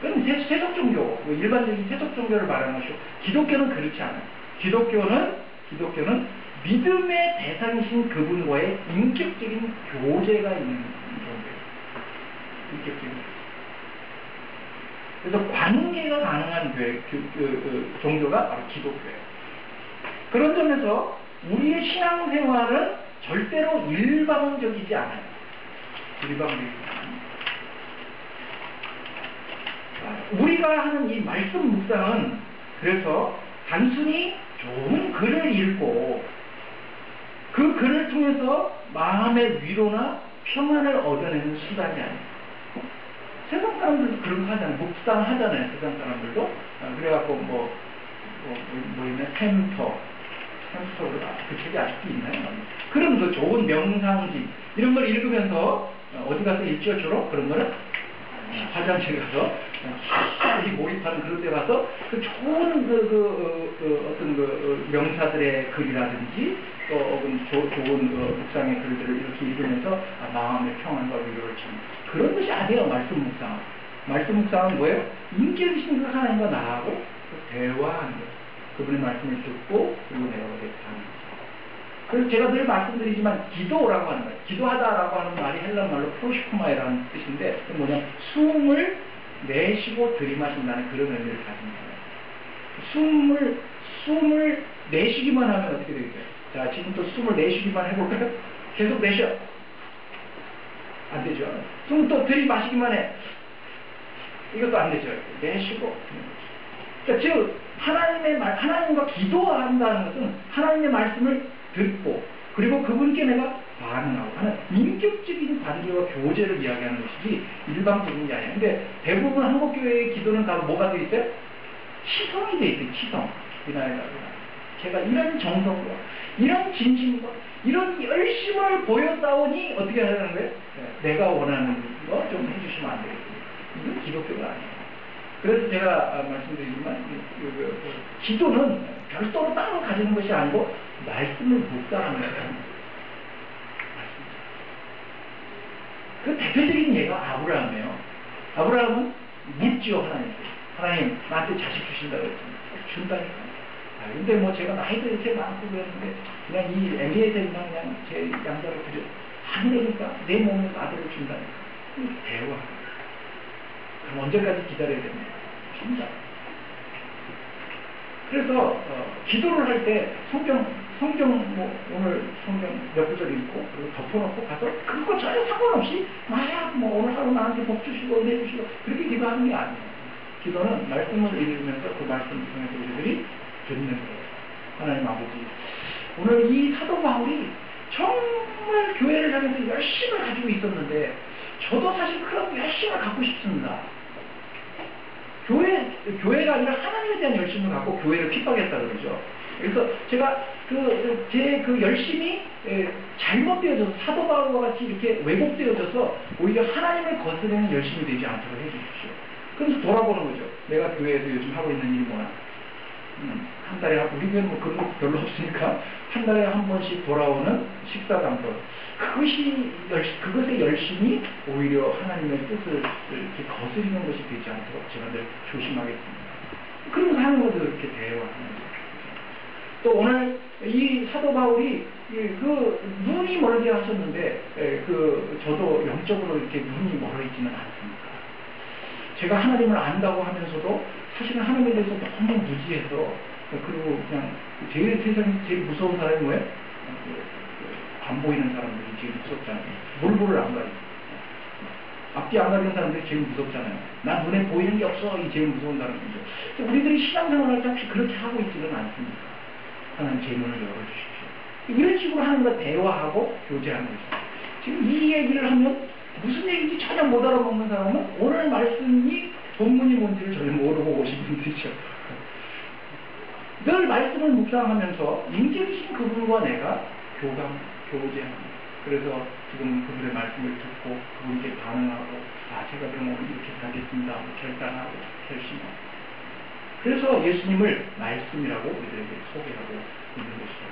그건 세속 종교, 일반적인 세속 종교를 말하는 것이고, 기독교는 그렇지 않아요. 기독교는 믿음의 대상이신 그분과의 인격적인 교제가 있는 종교예요. 인격적인. 그래서 관계가 가능한 종교가 바로 기독교예요. 그런 점에서 우리의 신앙생활은 절대로 일방적이지 않아요. 일방적이지 않아요. 우리가 하는 이 말씀 묵상은 그래서 단순히 좋은 글을 읽고 그 글을 통해서 마음의 위로나 평안을 얻어내는 수단이 아니에요. 세상 사람들도 그런 거 하잖아요. 묵상 하잖아요. 세상 사람들도. 그래갖고 있냐? 햄스터가 그 책이 아직도 있나요? 그런 그 좋은 명상집 이런 걸 읽으면서 어디 가서 읽죠? 주로 그런 거는 화장실 가서 몰입하는 그런 데 가서 그 좋은 어떤 명사들의 글이라든지 또 혹은 좋은 묵상의 글들을 이렇게 읽으면서 마음의 평안과 위로를 찾는 그런 것이 아니에요. 말씀 묵상. 말씀 묵상은 뭐예요? 인격이신 그 하나님과 나하고 대화하는 거예요. 그분의 말씀을 듣고 그리고 내가 어떻게 하는 거예요. 그래서 제가 늘 말씀드리지만 기도라고 하는 거예요. 기도하다라고 하는 말이 헬라말로 프로시코마이라는 뜻인데 뭐냐면 숨을 내쉬고 들이마신다는 그런 의미를 가진 거예요. 숨을 내쉬기만 하면 어떻게 되겠어요? 자, 지금 또 숨을 내쉬기만 해볼까요? 계속 내쉬어. 안 되죠. 숨을 또 들이마시기만 해. 이것도 안 되죠. 내쉬고. 그러니까 즉 하나님과 기도한다는 것은 하나님의 말씀을 듣고 그리고 그분께 내가 반응하고 하는 인격적인 관계와 교제를 이야기하는 것이지 일방적인 게 아니야. 근데 대부분 한국교회의 기도는 다 뭐가 돼 있어요? 치성이 돼 있어요. 치성. 제가 이런 정성과 이런 진심과 이런 열심을 보였다오니 어떻게 하라는 거예요? 내가 원하는 거 좀 해주시면 안 되겠습니까? 이건 기독교가 아니에요. 그래서 제가 말씀드리지만 기도는 별도로 따로 가지는 것이 아니고 말씀을 묵상하는 거예요. 그 대표적인 예가 아브라함이에요. 아브라함은 묻지요, 하나님께. 하나님, 나한테 자식 주신다고 했잖아요. 준다니까. 근데 뭐 제가 나이도 이렇게 많고 그랬는데, 그냥 이 엘리에셀이나 그냥 제 양자를 그려. 안 되니까 내 몸에 아들을 준다니까. 대화. 그럼 언제까지 기다려야 됩니까? 진짜. 그래서 기도를 할 때 성경 뭐 오늘 성경 몇 구절 읽고 그리고 덮어놓고 가서 그거 전혀 상관없이 막 뭐 오늘 하루 나한테 복 주시고 은혜 주시고 그렇게 기도하는 게 아니에요. 기도는 말씀을 읽으면서 그 말씀 통해서 우리들이 듣는 거예요. 하나님 아버지, 오늘 이 사도 바울이 정말 교회를 향해서 열심을 가지고 있었는데 저도 사실 그런 열심을 갖고 싶습니다. 교회가 아니라 하나님에 대한 열심을 갖고 교회를 핍박했다 그러죠. 그래서 제가 제 열심이 잘못되어져서 사도 바울과 같이 이렇게 왜곡되어져서 오히려 하나님을 거스르는 열심이 되지 않도록 해주십시오. 그래서 돌아보는 거죠. 내가 교회에서 요즘 하고 있는 일이 뭐야? 한 달에 우리 교회는 뭐 그런 거 별로 없으니까 한 달에 한 번씩 돌아오는 식사 장소. 그것의 열심이 오히려 하나님의 뜻을 이렇게 거스리는 것이 되지 않도록 제가 늘 조심하겠습니다. 그러면서 하는 것도 이렇게 대화하는 거죠. 또 오늘 이 사도 바울이 눈이 멀게 하셨는데 저도 영적으로 이렇게 눈이 멀어 있지는 않습니다. 제가 하나님을 안다고 하면서도 사실은 하나님에 대해서 너무 무지해서 그리고 그냥 세상에서 제일 무서운 사람이 뭐예요? 안 보이는 사람들이 제일 무섭잖아요. 몰골을 안 가리고 앞뒤 안 가리는 사람들이 제일 무섭잖아요. 난 눈에 보이는 게 없어. 이 제일 무서운 사람이죠. 우리들이 신앙생활할 때 혹시 그렇게 하고 있지는 않습니까? 하나님 제 눈을 열어주십시오. 이런 식으로 하는 거 대화하고 교제하는 거죠. 지금 이 얘기를 하면 무슨 얘기인지 전혀 못 알아먹는 사람은 오늘 말씀이 본문이 뭔지를 전혀 모르고 오신 분들이죠. 늘 말씀을 묵상하면서 인격이신 그분과 내가 교제합니다. 그래서 지금 그분의 말씀을 듣고 그분께 반응하고 제가 그럼 이렇게 하겠습니다. 결단하고 결심하고 그래서 예수님을 말씀이라고 우리들에게 소개하고 있는 것이다.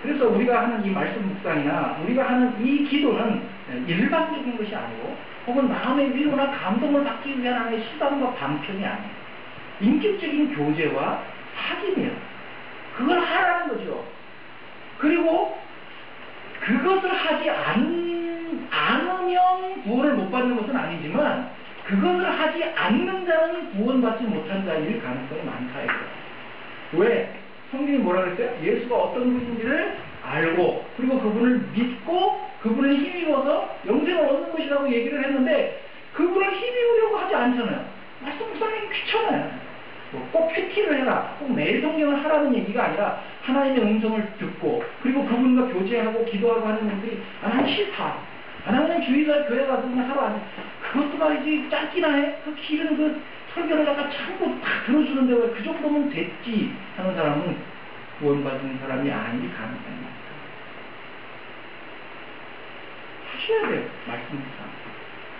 그래서 우리가 하는 이 말씀 묵상이나 우리가 하는 이 기도는 일반적인 것이 아니고 혹은 마음의 위로나 감동을 받기 위한 하나의 수단과 방편이 아니에요. 인격적인 교제와 사귐이에요. 그걸 하라는 거죠. 그리고 그것을 하지 않으면 구원을 못 받는 것은 아니지만 그것을 하지 않는 자는 구원받지 못한 자일 가능성이 많다 이거예요. 왜? 성경이 뭐라 그랬어요? 예수가 어떤 분인지를 알고 그리고 그분을 믿고 그분을 힘입어서 영생을 얻는 것이라고 얘기를 했는데 그분을 힘입으려고 하지 않잖아요. 말씀 묵상하기 귀찮아요. 꼭 큐티를 해라, 꼭 매일 성경을 하라는 얘기가 아니라 하나님의 음성을 듣고 그리고 그분과 교제하고 기도하고 하는 분들이 나는 싫다. 나는 주일날 교회 가서 그냥 하루 안 해. 그것도 말이지 짧기나 해. 그 길은 그 설교를 갖다 참고 다 들어주는데 왜 그 정도면 됐지 하는 사람은 구원받은 사람이 아닐 가능성이 많다. 하셔야 돼요. 말씀상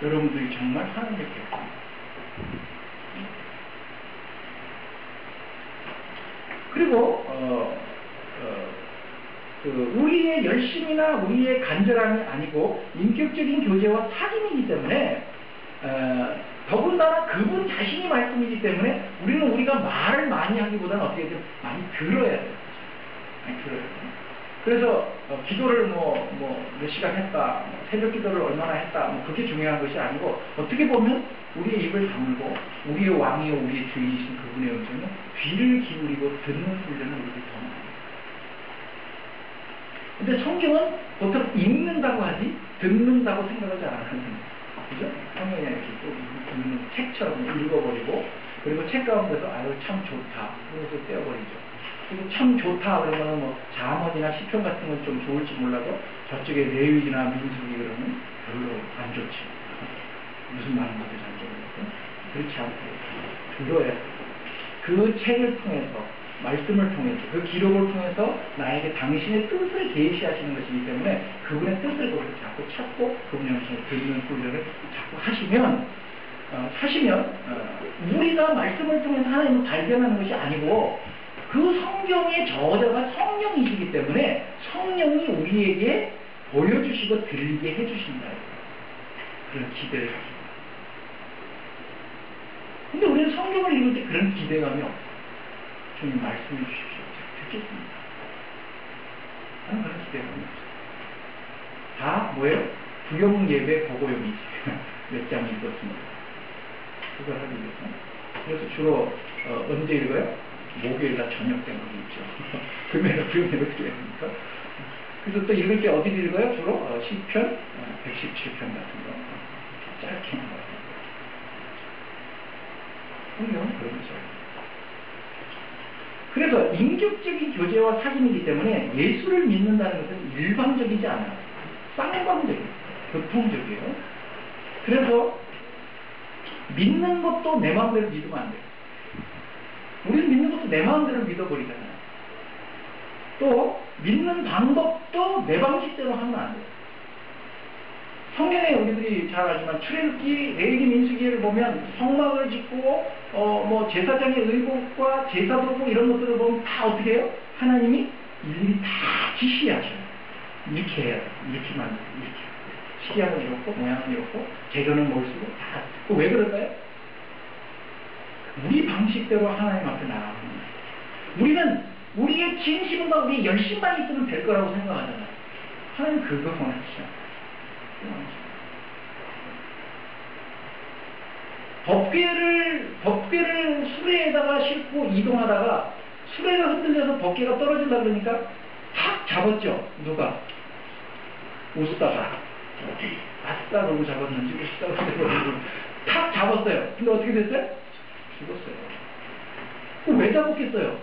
여러분들이 정말 하나님께 그리고 우리의 열심이나 우리의 간절함이 아니고 인격적인 교제와 사귐이기 때문에 더군다나 그분 자신이 말씀이기 때문에 우리는 우리가 말을 많이 하기보다는 어떻게 좀 많이 들어야 돼요. 많이 들어야 돼요. 그래서 기도를 몇 시간 했다, 새벽 기도를 얼마나 했다, 그게 중요한 것이 아니고 어떻게 보면 우리의 입을 다물고 우리의 왕이요 우리의 주인이신 그분의 음성은 귀를 기울이고 듣는 훈련을 우리들이 더 많이 해요. 근데 성경은 보통 읽는다고 하지 듣는다고 생각을 잘 안 하는 거예요. 그죠? 성경이 이렇게 또 읽는 책처럼 읽어버리고 그리고 책 가운데서 아유 참 좋다 그러면서 떼어버리죠. 그리고 참 좋다 그러면 뭐 잠언이나 시편 같은 건 좀 좋을지 몰라도 저쪽에 레위기나 민수기 그러면 별로 안 좋지. 무슨 말인지도 잘 모르겠고 그렇지 않고 들어야 그 책을 통해서 말씀을 통해서 그 기록을 통해서 나에게 당신의 뜻을 계시하시는 것이기 때문에 그분의 뜻을 거기서 자꾸 찾고 그분의 말씀을 듣는 훈련을 자꾸 하시면 우리가 말씀을 통해서 하나님을 발견하는 것이 아니고 그 성경의 저자가 성령이시기 때문에 성령이 우리에게 보여주시고 들리게 해주신다. 그런 기대를 가집니다. 근데 우리는 성경을 읽을 때 그런 기대감이 없어요. 주님 말씀해 주십시오. 듣겠습니다. 나는 그런 기대감이 없어요. 다 뭐예요? 부경 예배 보고용이지. 몇 장 읽었습니다. 그걸 하기 위해서. 그래서 주로 언제 읽어요? 목요일날 저녁 때 읽죠. 금요일날 부경 예배 어떻게 됩니까? 그래서 또 읽을 때 어디 읽어요? 주로 시편 117편 같은 거. 짧게 읽어요. 성경은 그런 거죠. 그래서 인격적인 교제와 사귐이기 때문에 예수를 믿는다는 것은 일방적이지 않아요. 쌍방적이에요. 교통적이에요. 그래서 믿는 것도 내 마음대로 믿으면 안 돼요. 우리는 믿는 것도 내 마음대로 믿어버리잖아요. 또 믿는 방법도 내 방식대로 하면 안 돼요. 성경에 우리들이 잘 알지만 출애굽기, 레위기, 민수기를 보면 성막을 짓고 뭐 제사장의 의복과 제사도구 이런 것들을 보면 다 어떻게 해요? 하나님이 일일이 다 지시하셔요. 이렇게 해야 돼. 이렇게 만들고 이렇게. 식양은 이렇고 모양은 이렇고 재료는 뭘 쓰고 다. 왜 그럴까요? 우리 방식대로 하나님 앞에 나아갑니다. 우리는 우리의 진심과 우리의 열심만 있으면 될 거라고 생각하잖아요. 하나님 그거 원하시죠. 법궤를 수레에다가 싣고 이동하다가 수레가 흔들려서 법궤가 떨어진다 그러니까 탁 잡았죠. 누가? 웃다가 아싸 그러고 잡았는지 웃다 그러고 탁 잡았어요. 근데 어떻게 됐어요? 죽었어요. 왜 잡았겠어요?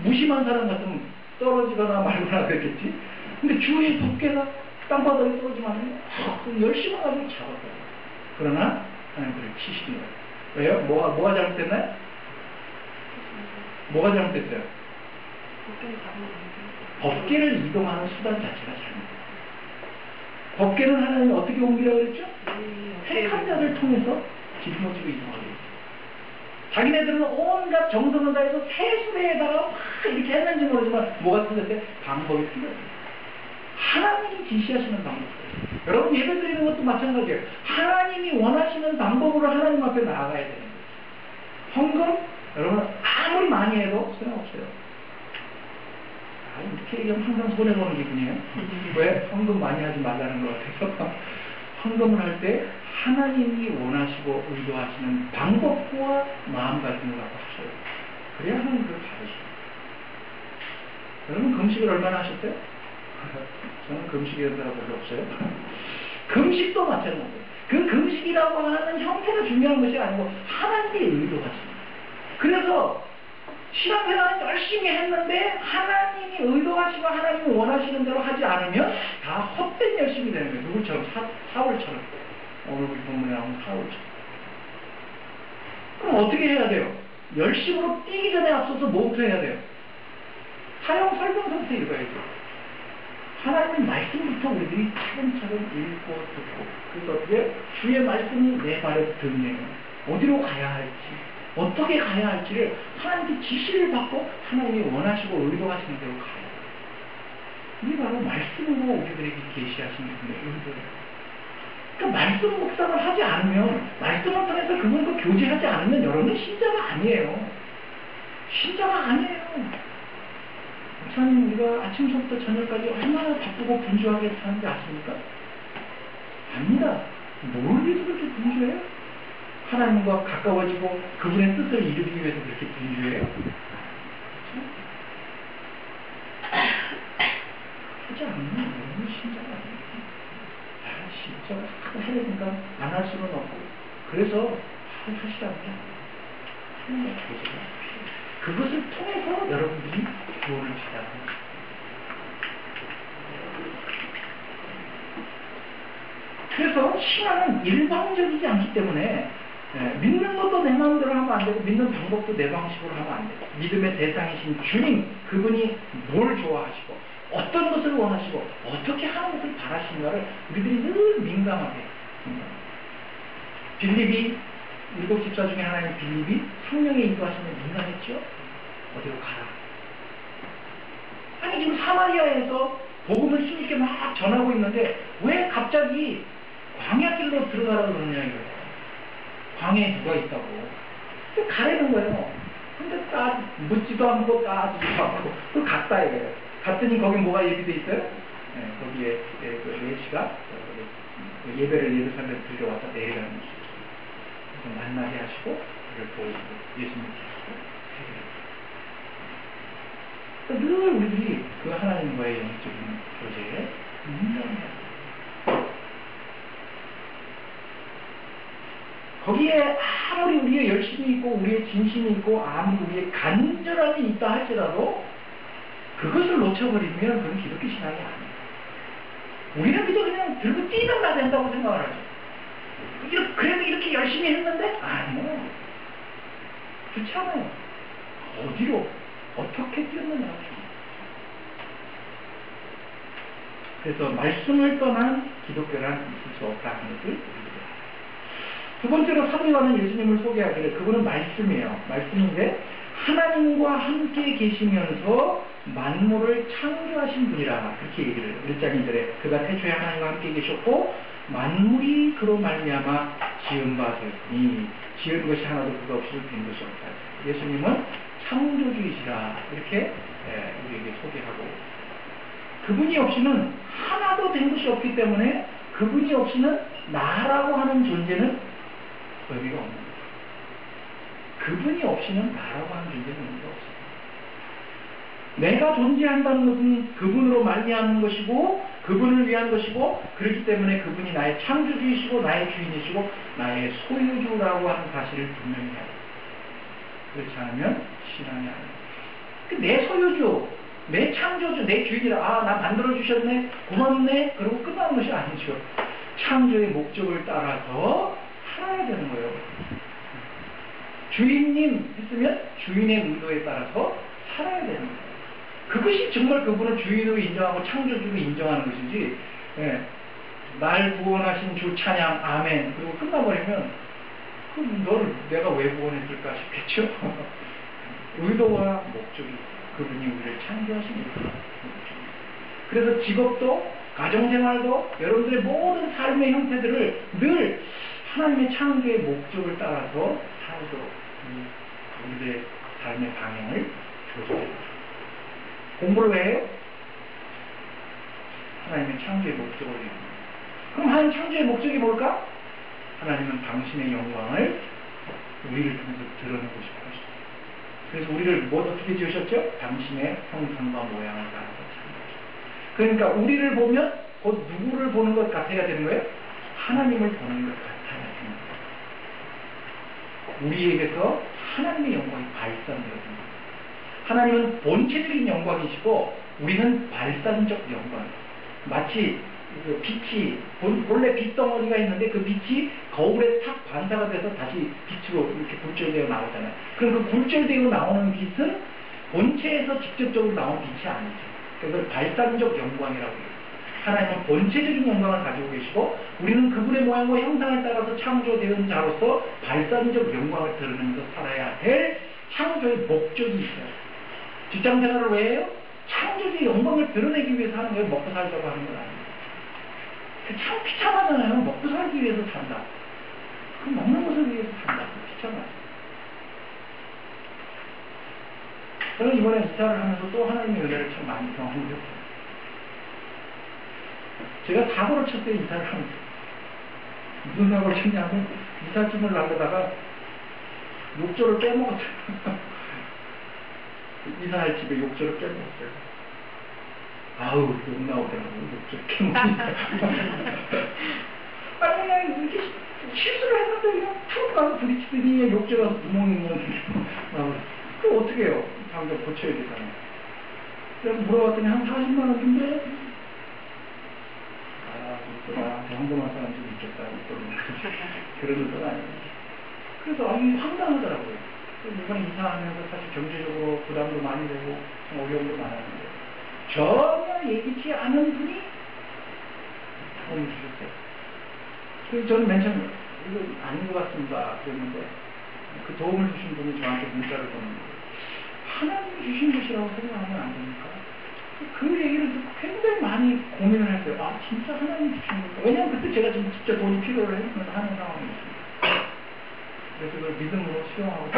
무심한 사람 같으면 떨어지거나 말거나 그랬겠지. 근데 주위에 법궤가 땅바닥에 떨어지면 열심히 가지고 잡았어요. 그러나 하나님 그를 치시는 거예요. 왜요? 뭐가 잘못됐나요? 뭐가 잘못됐어요? 법궤를 이동하는 수단 자체가 잘못됐어요. 법궤는 하나님이 어떻게 옮기라고 그랬죠? 택한 자를 통해서 짊어지고 이동하게 했어요. 자기네들은 온갖 정성을 다해서 새 수레에다가 막 이렇게 했는지 모르지만 뭐가 틀렸어요? 방법이 틀렸어요. 하나님이 지시하시는 방법이에요. 여러분 예배 드리는 것도 마찬가지예요. 하나님이 원하시는 방법으로 하나님 앞에 나아가야 되는 거예요. 헌금 여러분 아무리 많이 해도 소용없어요. 이렇게 얘기하면 항상 손해보는 기분이에요. 왜? 헌금 많이 하지 말라는 것 같아서. 헌금을 할 때 하나님이 원하시고 의도하시는 방법과 마음가짐을 갖고 하셔요. 그래야 하나님 그걸 받으셔요. 여러분 금식을 얼마나 하셨어요? 저는 금식이라는 사람 별로 없어요. 금식도 마찬가지예요. 그 금식이라고 하는 형태가 중요한 것이 아니고 하나님의 의도하십니다. 그래서 신앙생활을 열심히 했는데 하나님이 의도하시고 하나님이 원하시는 대로 하지 않으면 다 헛된 열심이 되는 거예요. 누구처럼? 사울처럼. 오늘 우리 본문에 나오는 사울처럼. 그럼 어떻게 해야 돼요? 열심으로 뛰기 전에 앞서서 뭐부터 해야 돼요? 사용 설명서부터 읽어야죠. 하나님의 말씀부터 우리들이 차근차근 읽고 듣고 그래서 어떻게 주의 말씀이 내 발에 닿네요. 어디로 가야 할지 어떻게 가야 할지를 하나님께 지시를 받고 하나님이 원하시고 의도하시는 대로 가요. 이게 바로 말씀으로 우리들에게 계시하신 분의 의도예요. 그러니까 말씀 묵상을 하지 않으면 말씀을 통해서 그분과 교제하지 않으면 여러분은 신자가 아니에요. 신자가 아니에요. 목사님 우리가 아침부터 저녁까지 얼마나 바쁘고 분주하게 사는지 아십니까? 압니다. 뭘 위해서 그렇게 분주해요? 하나님과 가까워지고 그분의 뜻을 이루기 위해서 그렇게 분주해요? 하지 않으면 너무 신자가 아니에요. 진짜 해야 되니까 안 할 수는 없고 그래서 하시랍니다. 하나님과 교제가 그것을 통해서 여러분들이 구원을 주자. 그래서 신앙은 일방적이지 않기 때문에 믿는 것도 내 마음대로 하면 안 되고 믿는 방법도 내 방식으로 하면 안 되고 믿음의 대상이신 주님 그분이 뭘 좋아하시고 어떤 것을 원하시고 어떻게 하는 것을 바라시는가를 우리들이 늘 민감하게 빌립이 일곱 집사 중에 하나인 빌립이 성령의 인도하심에 민감했죠. 어디로 가라. 아니 지금 사마리아에서 복음을 힘있게 막 전하고 있는데 왜 갑자기 광야길로 들어가라고 그러냐 이거예요. 광야에 누가 있다고. 가라는 거예요. 근데 딱 묻지도 않고 따지도 않고 또 갔다 이거예요. 갔더니 거기 뭐가 예비돼 있어요? 네, 거기에 그 예시가 예배를 예루살렘에 들려와서 내려가는 것이죠. 그래서 만나게 하시고 그를 보이고 예수님께서 해드려요. 늘 우리들이 그 하나님과의 영적인 교제에 민감해야 거기에 아무리 우리의 열심이 있고 우리의 진심이 있고 아무리 우리의 간절함이 있다 할지라도 그것을 놓쳐버리면 그건 기독교 신앙이 아니에요. 우리는 그냥 들고 뛰면 다 된다고 생각을 하죠. 그래도 이렇게 열심히 했는데 아니요. 그렇지 않아요. 어디로 어떻게 뛰었느냐. 그래서 말씀을 떠난 기독교란 있을 수 없다는 것을 두 번째로 사도 요한은 예수님을 소개하기를 그분은 말씀이에요. 말씀인데 하나님과 함께 계시면서 만물을 창조하신 분이라 그렇게 얘기를 해요. 1장 2절에 그가 태초에 하나님과 함께 계셨고 만물이 그로 말미암아 지은 바 되었으니 지은 것이 하나도 그가 없이 된 것이 없다. 예수님은 창조주이시라 이렇게 우리에게 소개하고 그분이 없이는 하나도 된 것이 없기 때문에 그분이 없이는 나라고 하는 존재는 의미가 없는 거예요. 그분이 없이는 나라고 하는 존재는 의미가 없어요. 내가 존재한다는 것은 그분으로 말미암는 것이고 그분을 위한 것이고 그렇기 때문에 그분이 나의 창조주이시고 나의 주인이시고 나의 소유주라고 하는 사실을 분명히 해야 돼요. 그렇지 않으면 신앙이 아니에요. 내 소유주, 내 창조주, 내 주인이라 나 만들어주셨네 고맙네 그러고 끝나는 것이 아니죠. 창조의 목적을 따라서 살아야 되는 거예요. 주인님 했으면 주인의 의도에 따라서 살아야 되는 거예요. 그것이 정말 그분을 주인으로 인정하고 창조주로 인정하는 것이지 날 구원하신 주 찬양 아멘 그리고 끝나버리면 그럼 너를 내가 왜 구원했을까 싶겠죠. 의도와 목적이 그분이 우리를 창조하신 이유가 그래서 직업도 가정생활도 여러분들의 모든 삶의 형태들을 늘 하나님의 창조의 목적을 따라서 살도록 우리들의 삶의 방향을 조절해요. 공부를 왜 해요? 하나님의 창조의 목적을 위해. 그럼 하나님 창조의 목적이 뭘까? 하나님은 당신의 영광을 우리를 통해서 드러내고 싶어 하셨어요. 그래서 우리를 어떻게 지으셨죠? 당신의 형상과 모양을 따라서 창조하셨어요. 그러니까 우리를 보면 곧 누구를 보는 것 같아야 되는 거예요? 하나님을 보는 것 같아야 되는 거예요. 우리에게서 하나님의 영광이 발산되어야 됩니다. 하나님은 본체적인 영광이시고 우리는 발산적 영광이에요. 마치 빛이 본래 빛덩어리가 있는데 그 빛이 거울에 탁 반사가 돼서 다시 빛으로 이렇게 굴절되어 나오잖아요. 그럼 그 굴절되어 나오는 빛은 본체에서 직접적으로 나온 빛이 아니죠. 그래서 발산적 영광이라고 해요. 하나님은 본체적인 영광을 가지고 계시고 우리는 그분의 모양과 형상을 따라서 창조되는 자로서 발산적 영광을 드러내면서 살아야 될 창조의 목적이 있어요. 직장생활을 왜 해요? 창조주의 영광을 드러내기 위해서 하는 거예요. 먹고 살자고 하는 건 아니에요. 참 귀찮아잖아요. 먹고 살기 위해서 산다. 그 먹는 것을 위해서 산다. 귀찮아요. 저는 이번에 이사를 하면서 또 하나님의 은혜를 참 많이 경험했어요. 제가 사고를 쳤어요. 이사를 하면서. 무슨 사고를 쳤냐면 이삿짐을 나르다가 욕조를 빼먹었어요. 이사할 집에 욕조를 빼먹었어요. 아우, 욕 나오더라고요. 욕조를 빼먹으니까. 아니, 그냥 이렇게 실수를 했는데 그냥 툭 가서 부딪히더니 욕조 가서 구멍이 있는 나오고. 그럼 어떻게 해요? 당장 고쳐야 되잖아요. 그래서 물어봤더니 한 40만 원 준대. 아, 또 나한테 황금한 사람 좀 있겠다. 그러는 건 아니에요. 그래서 이게 황당하더라고요. 이번에 이사하면서 사실 경제적으로 부담도 많이 되고 어려움도 많았는데 전혀 예기치 않은 분이 도움을 주셨어요. 그래서 저는 맨 처음에 이거 아닌 것 같습니다. 그랬는데 그 도움을 주신 분이 저한테 문자를 보냈는데 하나님이 주신 것이라고 생각하면 안 됩니까? 그 얘기를 듣고 굉장히 많이 고민을 했어요. 아, 진짜 하나님이 주신 건가? 왜냐하면 그때 제가 지금 진짜 돈이 필요를 했으면서 하는 상황이었습니다. 그래서 그걸 믿음으로 수용하고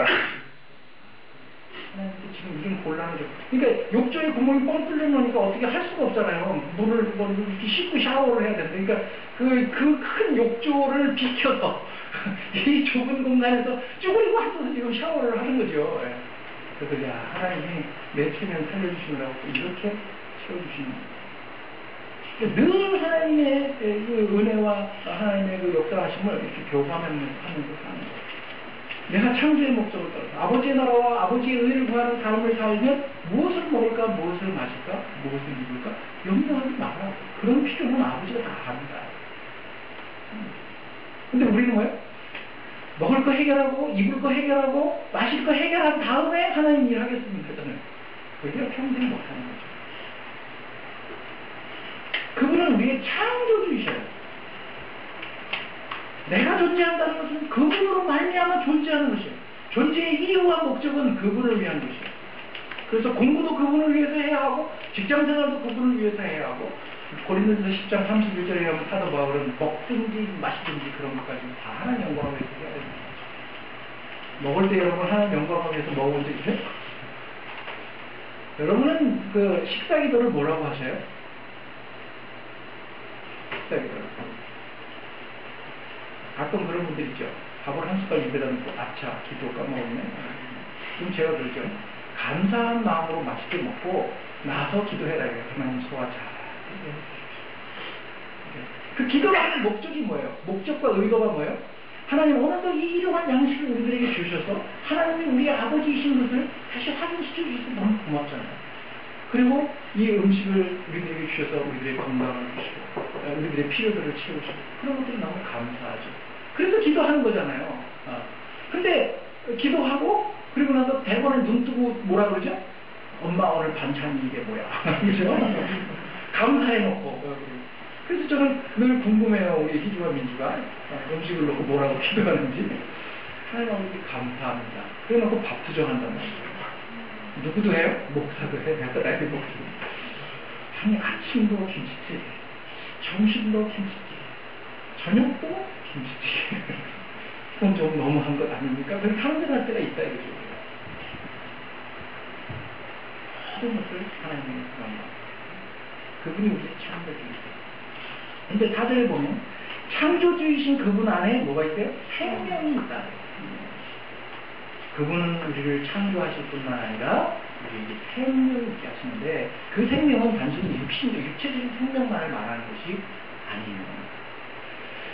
하나님께 지금 이런 곤란하죠. 그러니까 욕조에 구멍이 뻥 뚫려 놓으니까 어떻게 할 수가 없잖아요. 물을 이렇게 씻고 샤워를 해야 되는데, 그러니까 그 큰 욕조를 비켜서 이 좁은 공간에서 쭈그리고 앉아서 지금 샤워를 하는 거죠. 그래서 야, 하나님이 내 체면 살려주시느라고 이렇게 채워주시는 늘 하나님의 그 은혜와 하나님의 그 역사하심을 이렇게 교감하면서 사는 거예요. 내가 창조의 목적을 따라서 아버지의 나라와 아버지의 의를 구하는 삶을 살면 무엇을 먹을까, 무엇을 마실까, 무엇을 입을까 염려하지 마라. 그런 필요는 아버지가 다 합니다. 근데 우리는 뭐예요? 먹을 거 해결하고 입을 거 해결하고 마실 거 해결한 다음에 하나님 일하겠습니다 하잖아요. 그게 평생 못하는 거죠. 그분은 우리의 창조주이셔요. 내가 존재한다는 것은 그분으로 말미암아 존재하는 것이에요. 존재의 이유와 목적은 그분을 위한 것이에요. 그래서 공부도 그분을 위해서 해야 하고 직장생활도 그분을 위해서 해야 하고 고린도전서 10장 31절에 하면 사도 바울은 먹든지 마시든지 그런 것까지 다 하나님 영광을 위해서 해야 됩니다. 먹을 때 여러분 하나님 영광을 위해서 먹은 적 있어요? 여러분은 그 식사기도를 뭐라고 하셔요? 식사기도를 가끔 그런 분들 있죠. 밥을 한 숟갈 입에다 넣고 아차 기도 까먹었네. 그럼 제가 그러죠. 감사한 마음으로 맛있게 먹고 나서 기도해라. 하나님 소화 잘. 그 기도를 하는 목적이 뭐예요? 목적과 의도가 뭐예요? 하나님 오늘도 이 일용할 양식을 우리들에게 주셔서 하나님이 우리의 아버지이신 것을 다시 확인시켜 주셔서 너무 고맙잖아요. 그리고 이 음식을 우리들에게 주셔서 우리들의 건강을 주시고 우리들의 필요들을 채우시고 그런 것들이 너무 감사하죠. 그래서 기도하는 거잖아요. 근데 기도하고 그리고 나서 대본에 눈 뜨고 뭐라 그러죠? 엄마 오늘 반찬이 이게 뭐야? 그죠? 감사해놓고. 그래서 저는 늘 궁금해요. 우리 희주와 민주가 음식을 놓고 뭐라고 기도하는지. 하나님 아버지 감사합니다. 그래놓고 밥 투정한단 말이에요. 누구도 해요? 목사도 해. 애들 목사. 아니 아침도 김치찌개, 점심도 김치찌개, 저녁도 김치찌개. 그건 좀 너무한 것 아닙니까? 그렇게 상대할 때가 있다 이거죠. 모든 것을 하나님의 그런가. 그분이 우리의 창조주이세요. 근데 다들 보면 창조주이신 그분 안에 뭐가 있어요? 생명이 있다. 그분은 우리를 창조하실 뿐만 아니라 우리에게 생명을 있게 하시는데 그 생명은 단순히 육체적인 생명만을 말하는 것이 아니에요.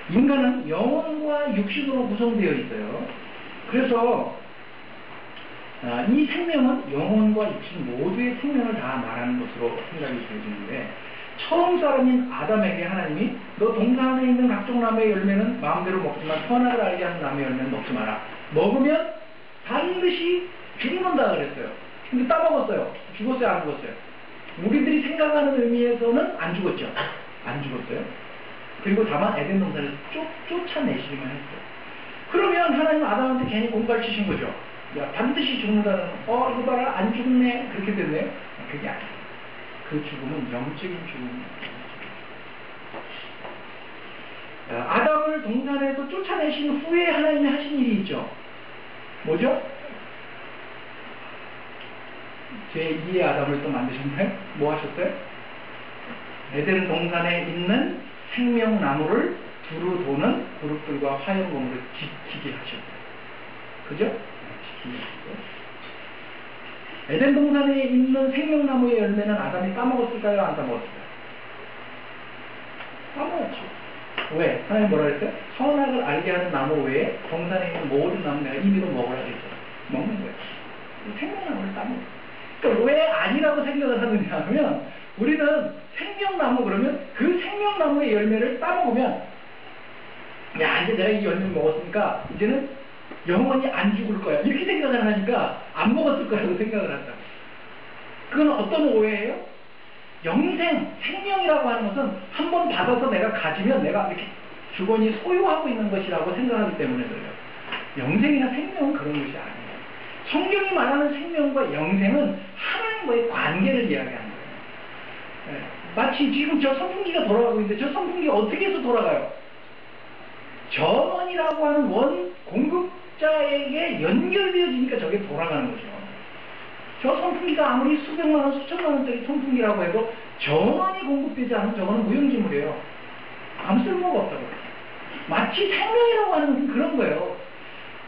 인간은 영혼과 육신으로 구성되어 있어요. 그래서 이 생명은 영혼과 육신 모두의 생명을 다 말하는 것으로 생각이 되어지는데 처음 사람인 아담에게 하나님이 너 동산에 있는 각종 나무의 열매는 마음대로 먹지만 선악을 알게 하는 나무의 열매는 먹지 마라. 먹으면 반드시 죽는다 그랬어요. 근데 따먹었어요. 죽었어요? 안 죽었어요? 우리들이 생각하는 의미에서는 안 죽었죠. 안 죽었어요. 그리고 다만 에덴 동산을 쫓아내시기만 했어요. 그러면 하나님 아담한테 괜히 공갈 치신 거죠. 야, 반드시 죽는다는 이거 봐라 안 죽네 그렇게 됐네요. 그게 아니에요. 그 죽음은 영적인 죽음입니다. 아담을 동산에서 쫓아내신 후에 하나님이 하신 일이 있죠. 뭐죠? 제2의 아담을 또 만드셨나요? 뭐 하셨어요? 에덴 동산에 있는 생명나무를 두루 도는 그룹들과 화염검으로 지키게 하셨어요. 그죠? 지키게 하셨어요. 에덴 동산에 있는 생명나무의 열매는 아담이 따먹었을까요? 안 따먹었을까요? 따먹었죠. 왜? 하나님 뭐라 그랬어요? 선악을 알게 하는 나무 외에 동산에 있는 모든 나무 내가 임의로 먹으라 그랬어요. 먹는 거예요. 생명나무를 따먹어요. 그러니까 왜 아니라고 생각을 하느냐 하면 우리는 생명나무 그러면 그 생명나무의 열매를 따먹으면 야 이제 내가 이 열매를 먹었으니까 이제는 영원히 안 죽을 거야 이렇게 생각을 하니까 안 먹었을 거라고 생각을 한다. 그건 어떤 오해예요? 영생, 생명이라고 하는 것은 한 번 받아서 내가 가지면 내가 이렇게 주권이 소유하고 있는 것이라고 생각하기 때문에 그래요. 영생이나 생명은 그런 것이 아니에요. 성경이 말하는 생명과 영생은 하나님과의 관계를 이야기하는 거예요. 네. 마치 지금 저 선풍기가 돌아가고 있는데 저 선풍기가 어떻게 해서 돌아가요? 전원이라고 하는 원 공급자에게 연결되어지니까 저게 돌아가는 거죠. 저 선풍기가 아무리 수백만 원, 수천만 원짜리 선풍기라고 해도 전원이 공급되지 않으면 저거는 무용지물이에요. 아무 쓸모가 없다고 해요. 마치 생명이라고 하는 것은 그런 거예요.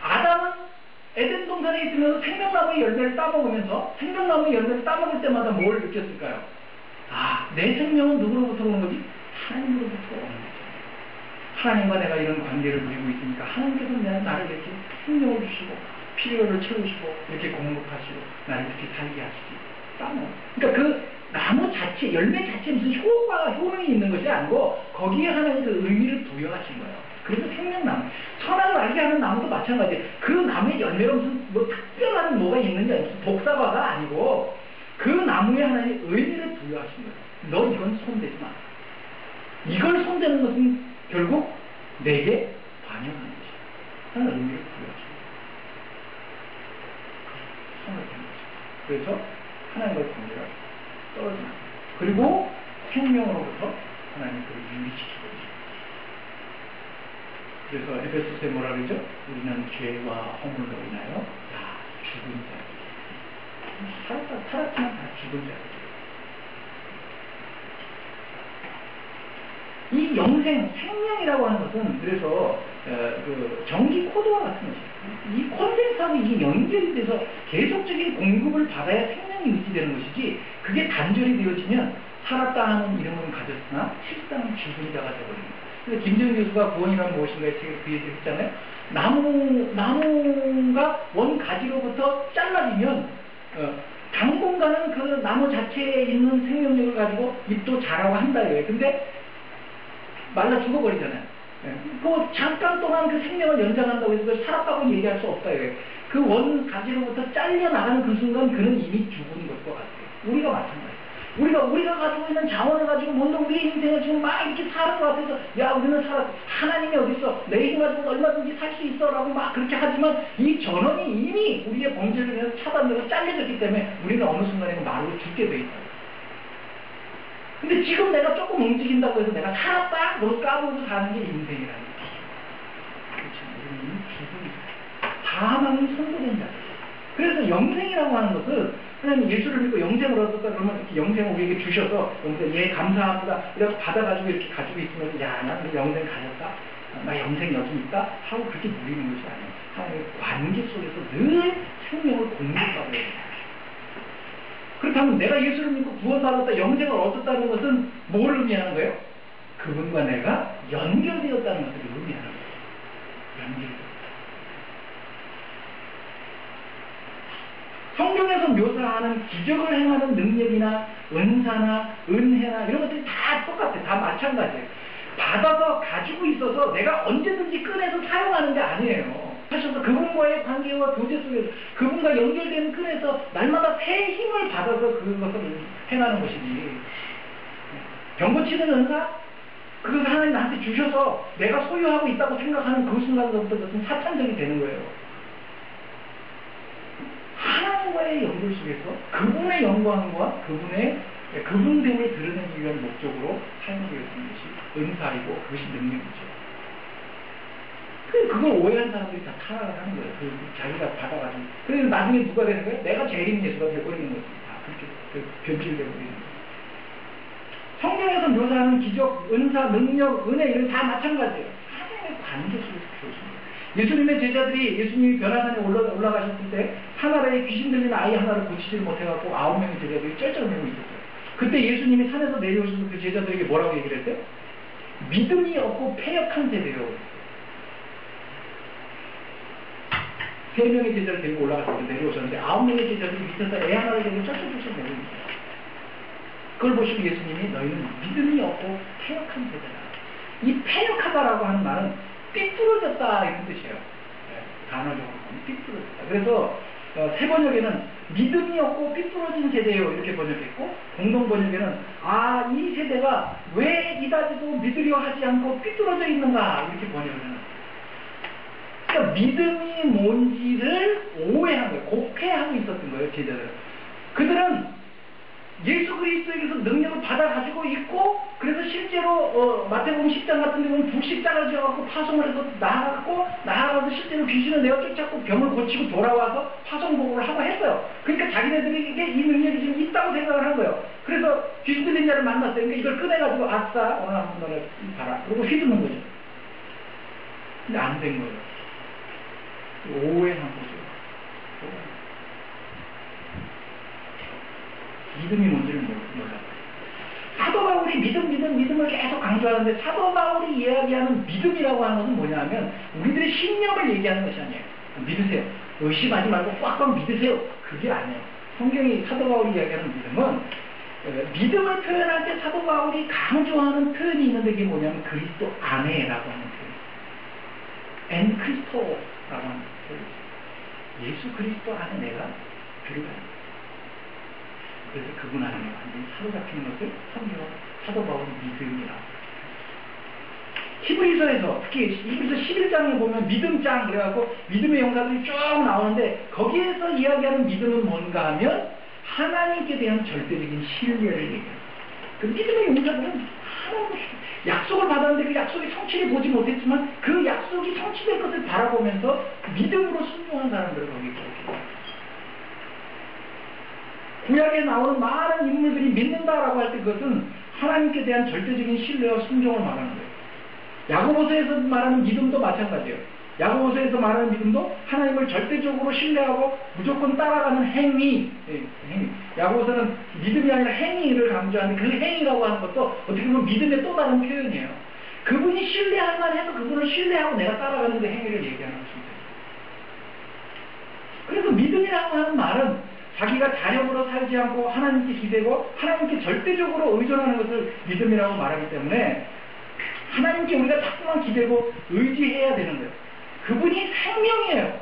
아담은 에덴 동산에 있으면서 생명나무의 열매를 따먹으면서 생명나무의 열매를 따먹을 때마다 뭘 느꼈을까요? 아, 내 생명은 누구로부터 오는 거지? 하나님으로부터 오는 거죠. 하나님과 내가 이런 관계를 누리고 있으니까 하나님께서 나를 이렇게 생명을 주시고 필요를 채우시고 이렇게 공급하시고 나를 이렇게 살게 하시지. 따먹어. 그러니까 그 나무 자체, 열매 자체에 무슨 효과가, 효능이 있는 것이 아니고 거기에 하나님 그 의미를 부여하신 거예요. 그래서 생명나무. 선악을 알게 하는 나무도 마찬가지예요. 그 나무의 열매가 무슨 뭐 특별한 뭐가 있는지 무슨 독사과가 아니고 그 나무에 하나님 의미를 부여하신 거예요. 너 이건 손대지 마. 이걸 손대는 것은 결국 내게 반영하는 것이야. 하나님 의미를 부여하신 거예요. 손을 댄 거죠. 그래서 하나님과의 관계가 떨어지는 거예요. 그리고 생명으로부터 하나님이 그를 유리시키고 있어요. 그래서 에베소서에 뭐라 그러죠? 우리는 죄와 허물로 인하여 다 죽은 자들. 살았지만 다 죽은 자들. 이 영생, 생명이라고 하는 것은 그래서 그 전기 코드와 같은 것이에요. 이 콘센트하고 이게 연결이 돼서 계속적인 공급을 받아야 생명이 유지되는 것이지 그게 단절이 되어지면 살았다 하는 이름은 가졌으나 실상은 죽은 자가 되어버립니다. 그래서 김정일 교수가 구원이란 무엇인가에 책을 그 얘기를 했잖아요. 나무가 원 가지로부터 잘라지면 당분간은 그 나무 자체에 있는 생명력을 가지고 잎도 자라고 한다 이거예요. 근데 말라 죽어버리잖아요. 그 잠깐 동안 그 생명을 연장한다고 해서 그걸 살았다고 얘기할 수 없다 이거예요. 그 원 가지로부터 잘려나가는 그 순간 그는 이미 죽은 것과 같아요. 우리가 마찬가지예요. 우리가 가지고 있는 자원을 가지고 뭔가 우리의 인생을 지금 막 이렇게 사는 것 같아서 야 우리는 살았어. 하나님이 어디 있어? 내 힘 가지고 얼마든지 살 수 있어 라고 막 그렇게 하지만 이 전원이 이미 우리의 범죄를 위해서 차단되고 잘려졌기 때문에 우리는 어느 순간에 마르고 죽게 돼 있어요. 근데 지금 내가 조금 움직인다고 해서 내가 살았다? 그걸 까먹고 사는 게 인생이라는 거죠. 그렇죠. 우리는 죽은 자. 사망이 선고된 자들. 그래서 영생이라고 하는 것은 하나님 예수를 믿고 영생을 얻었다 그러면 이렇게 영생을 우리에게 주셔서 예 감사합니다. 이렇게 받아가지고 이렇게 가지고 있으면 야 나는 영생 가졌다. 나 영생 여기 있다. 하고 그렇게 누리는 것이 아니에요. 하나님의 관계 속에서 늘 생명을 공급받아야 돼요. 그렇다면 내가 예수를 믿고 구원받았다, 영생을 얻었다는 것은 뭘 의미하는 거예요? 그분과 내가 연결되었다는 것을 의미하는 거예요. 연결되었다. 성경에서 묘사하는 기적을 행하는 능력이나 은사나 은혜나 이런 것들이 다 똑같아요. 다 마찬가지예요. 받아서 가지고 있어서 내가 언제든지 꺼내서 사용하는 게 아니에요. 하셔서 그분과의 관계와 교제 속에서 그분과 연결되는 끈에서 날마다 새 힘을 받아서 그것을 행하는 것이지. 병 고치는 은사? 그것을 하나님 나한테 주셔서 내가 소유하고 있다고 생각하는 그 순간부터 그것은 사탄적이 되는 거예요. 하나님과의 연결 속에서 그분의 영광과 그분됨을 드러내기 위한 목적으로 사용되어지는 것이 은사이고 그것이 능력이죠. 그걸 오해한 사람들이 다 타락을 하는 거예요. 자기가 받아가지고. 그래서 나중에 누가 되는 거예요? 내가 재림 예수가 되어버리는 거지. 다 그렇게 변질되어버리는 거예요. 성경에서 묘사하는 기적, 은사, 능력, 은혜 이런 다 마찬가지예요. 하나님의 관계 속에서 주어집니다. 예수님의 제자들이 예수님이 변화산에 올라가셨을 때 하나라에 귀신 들린 아이 하나를 고치지를 못해갖고 9명의 제자들이 쩔쩔매고 있었어요. 그때 예수님이 산에서 내려오셔서 그 제자들에게 뭐라고 얘기를 했어요? 믿음이 없고 패역한 세대요. 3명의 제자를 데리고 올라갔을 때 내려오셨는데 9명의 제자들이 밑에서 애 하나를 데리고 쩔쩔쩔쩔 내리고 있어요. 그걸 보시고 예수님이 너희는 믿음이 없고 패역한 제자다. 이 패역하다라고 하는 말은 삐뚤어졌다 이런 뜻이에요. 단어적으로 보면 삐뚤어졌다. 그래서 세 번역에는 믿음이 없고 삐뚤어진 세대요 이렇게 번역했고, 공동 번역에는 이 세대가 왜 이다지도 믿으려 하지 않고 삐뚤어져 있는가 이렇게 번역을 해요. 그러니까 믿음이 뭔지를 오해한 거예요. 곡해하고 있었던 거예요, 제자들은. 그들은 예수 그리스도에게서 능력을 받아가지고 있고, 그래서 실제로 마태복음 10장 같은 데 보면 북식장을 지어갖고 파송을 해서 나아가서 실제로 귀신을 내어 쫓았고 병을 고치고 돌아와서 파송복음을 하고 했어요. 그러니까 자기네들에게 이 능력이 지금 있다고 생각을 한 거예요. 그래서 귀신 들린 자를 만났어요. 그러니까 이걸 꺼내가지고 아싸 오늘 한번 너네 봐라 그리고 휘두는 거죠. 근데 안 된 거예요. 오해한 거죠. 믿음이 뭔지를 몰라. 사도 바울이 믿음을 계속 강조하는데, 사도 바울이 이야기하는 믿음이라고 하는 것은 뭐냐면 우리들의 신념을 얘기하는 것이 아니에요. 믿으세요. 의심하지 말고 꽉꽉 믿으세요. 그게 아니에요. 성경이 사도 바울이 이야기하는 믿음은, 믿음을 표현할 때 사도 바울이 강조하는 표현이 있는데 그게 뭐냐면 그리스도 안에라고 하는 표현. 엔 크리스토라고 하는 표현. 예수 그리스도 안에 내가 들어가요. 그래서 그분 안에 완전히 사로잡히는 것을 성경은 사도 바울은 믿음이라고. 히브리서에서, 특히 히브리서 11장에 보면 믿음장 그래갖고 믿음의 용사들이 쭉 나오는데, 거기에서 이야기하는 믿음은 뭔가 하면 하나님께 대한 절대적인 신뢰를 얘기해요. 그 믿음의 용사들은 하나님 약속을 받았는데 그 약속이 성취를 보지 못했지만 그 약속이 성취될 것을 바라보면서 믿음으로 순종한 사람들을 거기 있거든요. 구약에 나오는 많은 인물들이 믿는다라고 할 때 그것은 하나님께 대한 절대적인 신뢰와 순종을 말하는 거예요. 야고보서에서 말하는 믿음도 마찬가지예요. 야고보서에서 말하는 믿음도 하나님을 절대적으로 신뢰하고 무조건 따라가는 행위. 야고보서는 믿음이 아니라 행위를 강조하는 그 행위라고 하는 것도 어떻게 보면 믿음의 또 다른 표현이에요. 그분이 신뢰할 만해서 그분을 신뢰하고 내가 따라가는 그 행위를 얘기하는 것입니다. 그래서 믿음이라고 하는 말은 자기가 자력으로 살지 않고 하나님께 기대고 하나님께 절대적으로 의존하는 것을 믿음이라고 말하기 때문에 하나님께 우리가 자꾸만 기대고 의지해야 되는 거예요. 그분이 생명이에요.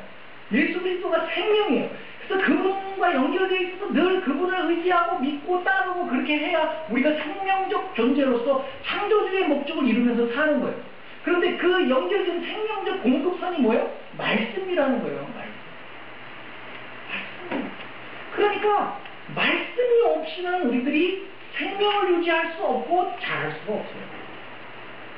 예수 그리스도가 생명이에요. 그래서 그분과 연결되어 있어서 늘 그분을 의지하고 믿고 따르고 그렇게 해야 우리가 생명적 존재로서 창조주의 목적을 이루면서 사는 거예요. 그런데 그 연결된 생명적 공급선이 뭐예요? 말씀이라는 거예요. 말씀. 그러니까 말씀이 없이는 우리들이 생명을 유지할 수 없고 잘할 수가 없어요.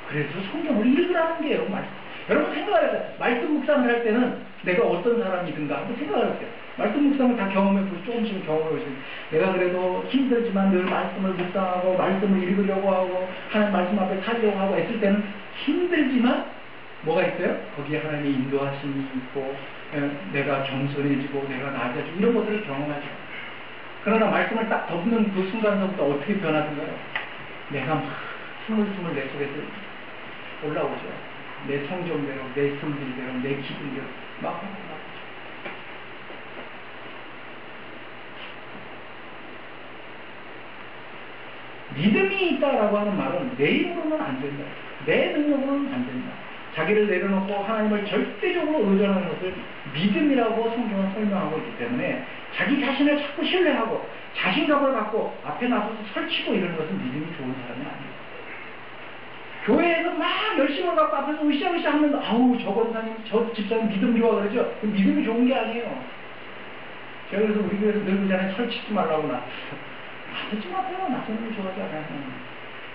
그래서 성경을 읽으라는 게요. 말씀. 여러분 생각을 해보세요. 말씀 묵상을 할 때는 내가 어떤 사람이든가 한번 생각을 해보세요. 말씀 묵상을 다 경험해보고 조금씩 경험해보세요. 내가 그래도 힘들지만 늘 말씀을 묵상하고 말씀을 읽으려고 하고 하나님 말씀 앞에 살려고 하고 했을 때는 힘들지만 뭐가 있어요? 거기에 하나님의 인도하심이 있고 내가 겸손해지고 내가 나아지고 이런 것들을 경험하죠. 그러나 말씀을 딱 덮는 그 순간부터 어떻게 변하던가요? 내가 막 스물스물 내 속에서 올라오죠. 내 성정대로, 내 성질대로, 내 기분대로 막 올라오죠. 믿음이 있다라고 하는 말은 내 힘으로는 안 된다. 내 능력으로는 안 된다. 자기를 내려놓고 하나님을 절대적으로 의존하는 것을 믿음이라고 성경은 설명하고 있기 때문에 자기 자신을 자꾸 신뢰하고 자신감을 갖고 앞에 나서서 설치고 이러는 것은 믿음이 좋은 사람이 아니에요. 교회에서 막 열심을 갖고 앞에서 으쌰으쌰 하면 아우 저 권사님 저 집사님 믿음 좋아 그러죠. 믿음이 좋은 게 아니에요. 제가 그래서 우리 교회에서 늘 그러잖아요. 설치지 말라고 나서지 마세요. 나서는 좋아하지 않아요.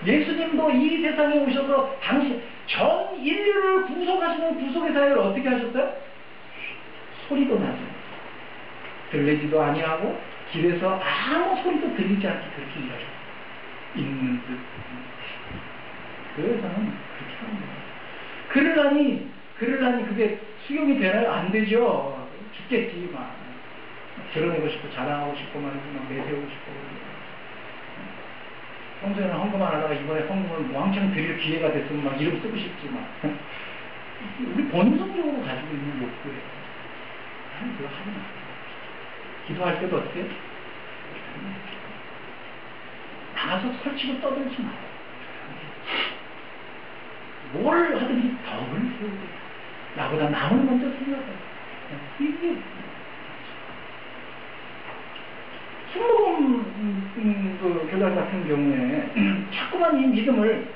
예수님도 이 세상에 오셔서 당신 전 인류를 구속하시는 구속의 사역을 어떻게 하셨어요? 소리도 나죠. 들리지도 아니하고 길에서 아무 소리도 들리지 않게 그렇게 일하셨어요. 있는 듯. 교회에서는 그렇게 하는 거예요. 그러려니 그게 수용이 되나요? 안 되죠. 죽겠지 막. 드러내고 싶고 자랑하고 싶고 막 내세우고 싶고. 평소에는 헌금 안 하다가 이번에 헌금을 왕창 드릴 기회가 됐으면 막 이름 쓰고 싶지 막. 우리 본성적으로 가지고 있는 욕구예요. 하나님 그거 하지 마세요. 기도할 때도 어떻게? 나가서 설치고 떠들지 마요. 뭘 하든지 덕을 세우고 나보다 남을 먼저 생각해요. 이게 순복음 그 교단 같은 경우에 자꾸만 이 믿음을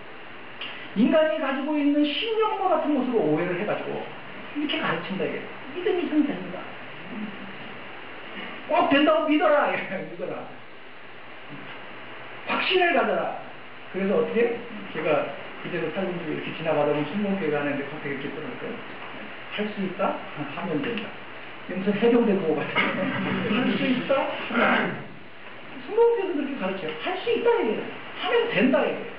인간이 가지고 있는 신념과 같은 것으로 오해를 해가지고 이렇게 가르친다. 이게 믿음이 좀 됩니다. 꼭 된다고 믿어라. 믿어라. 확신을 가져라. 그래서 어떻게? 제가 그대로 살던 집에 이렇게 지나가다 보면 순복음교회 가는데 갑자기 이렇게 들었어요. 할 수 있다? 하면 된다. 무슨 해병대 구호 같은 할 수 있다? 순복음교회도 그렇게 가르쳐요. 할 수 있다. 이게 하면 된다. 이게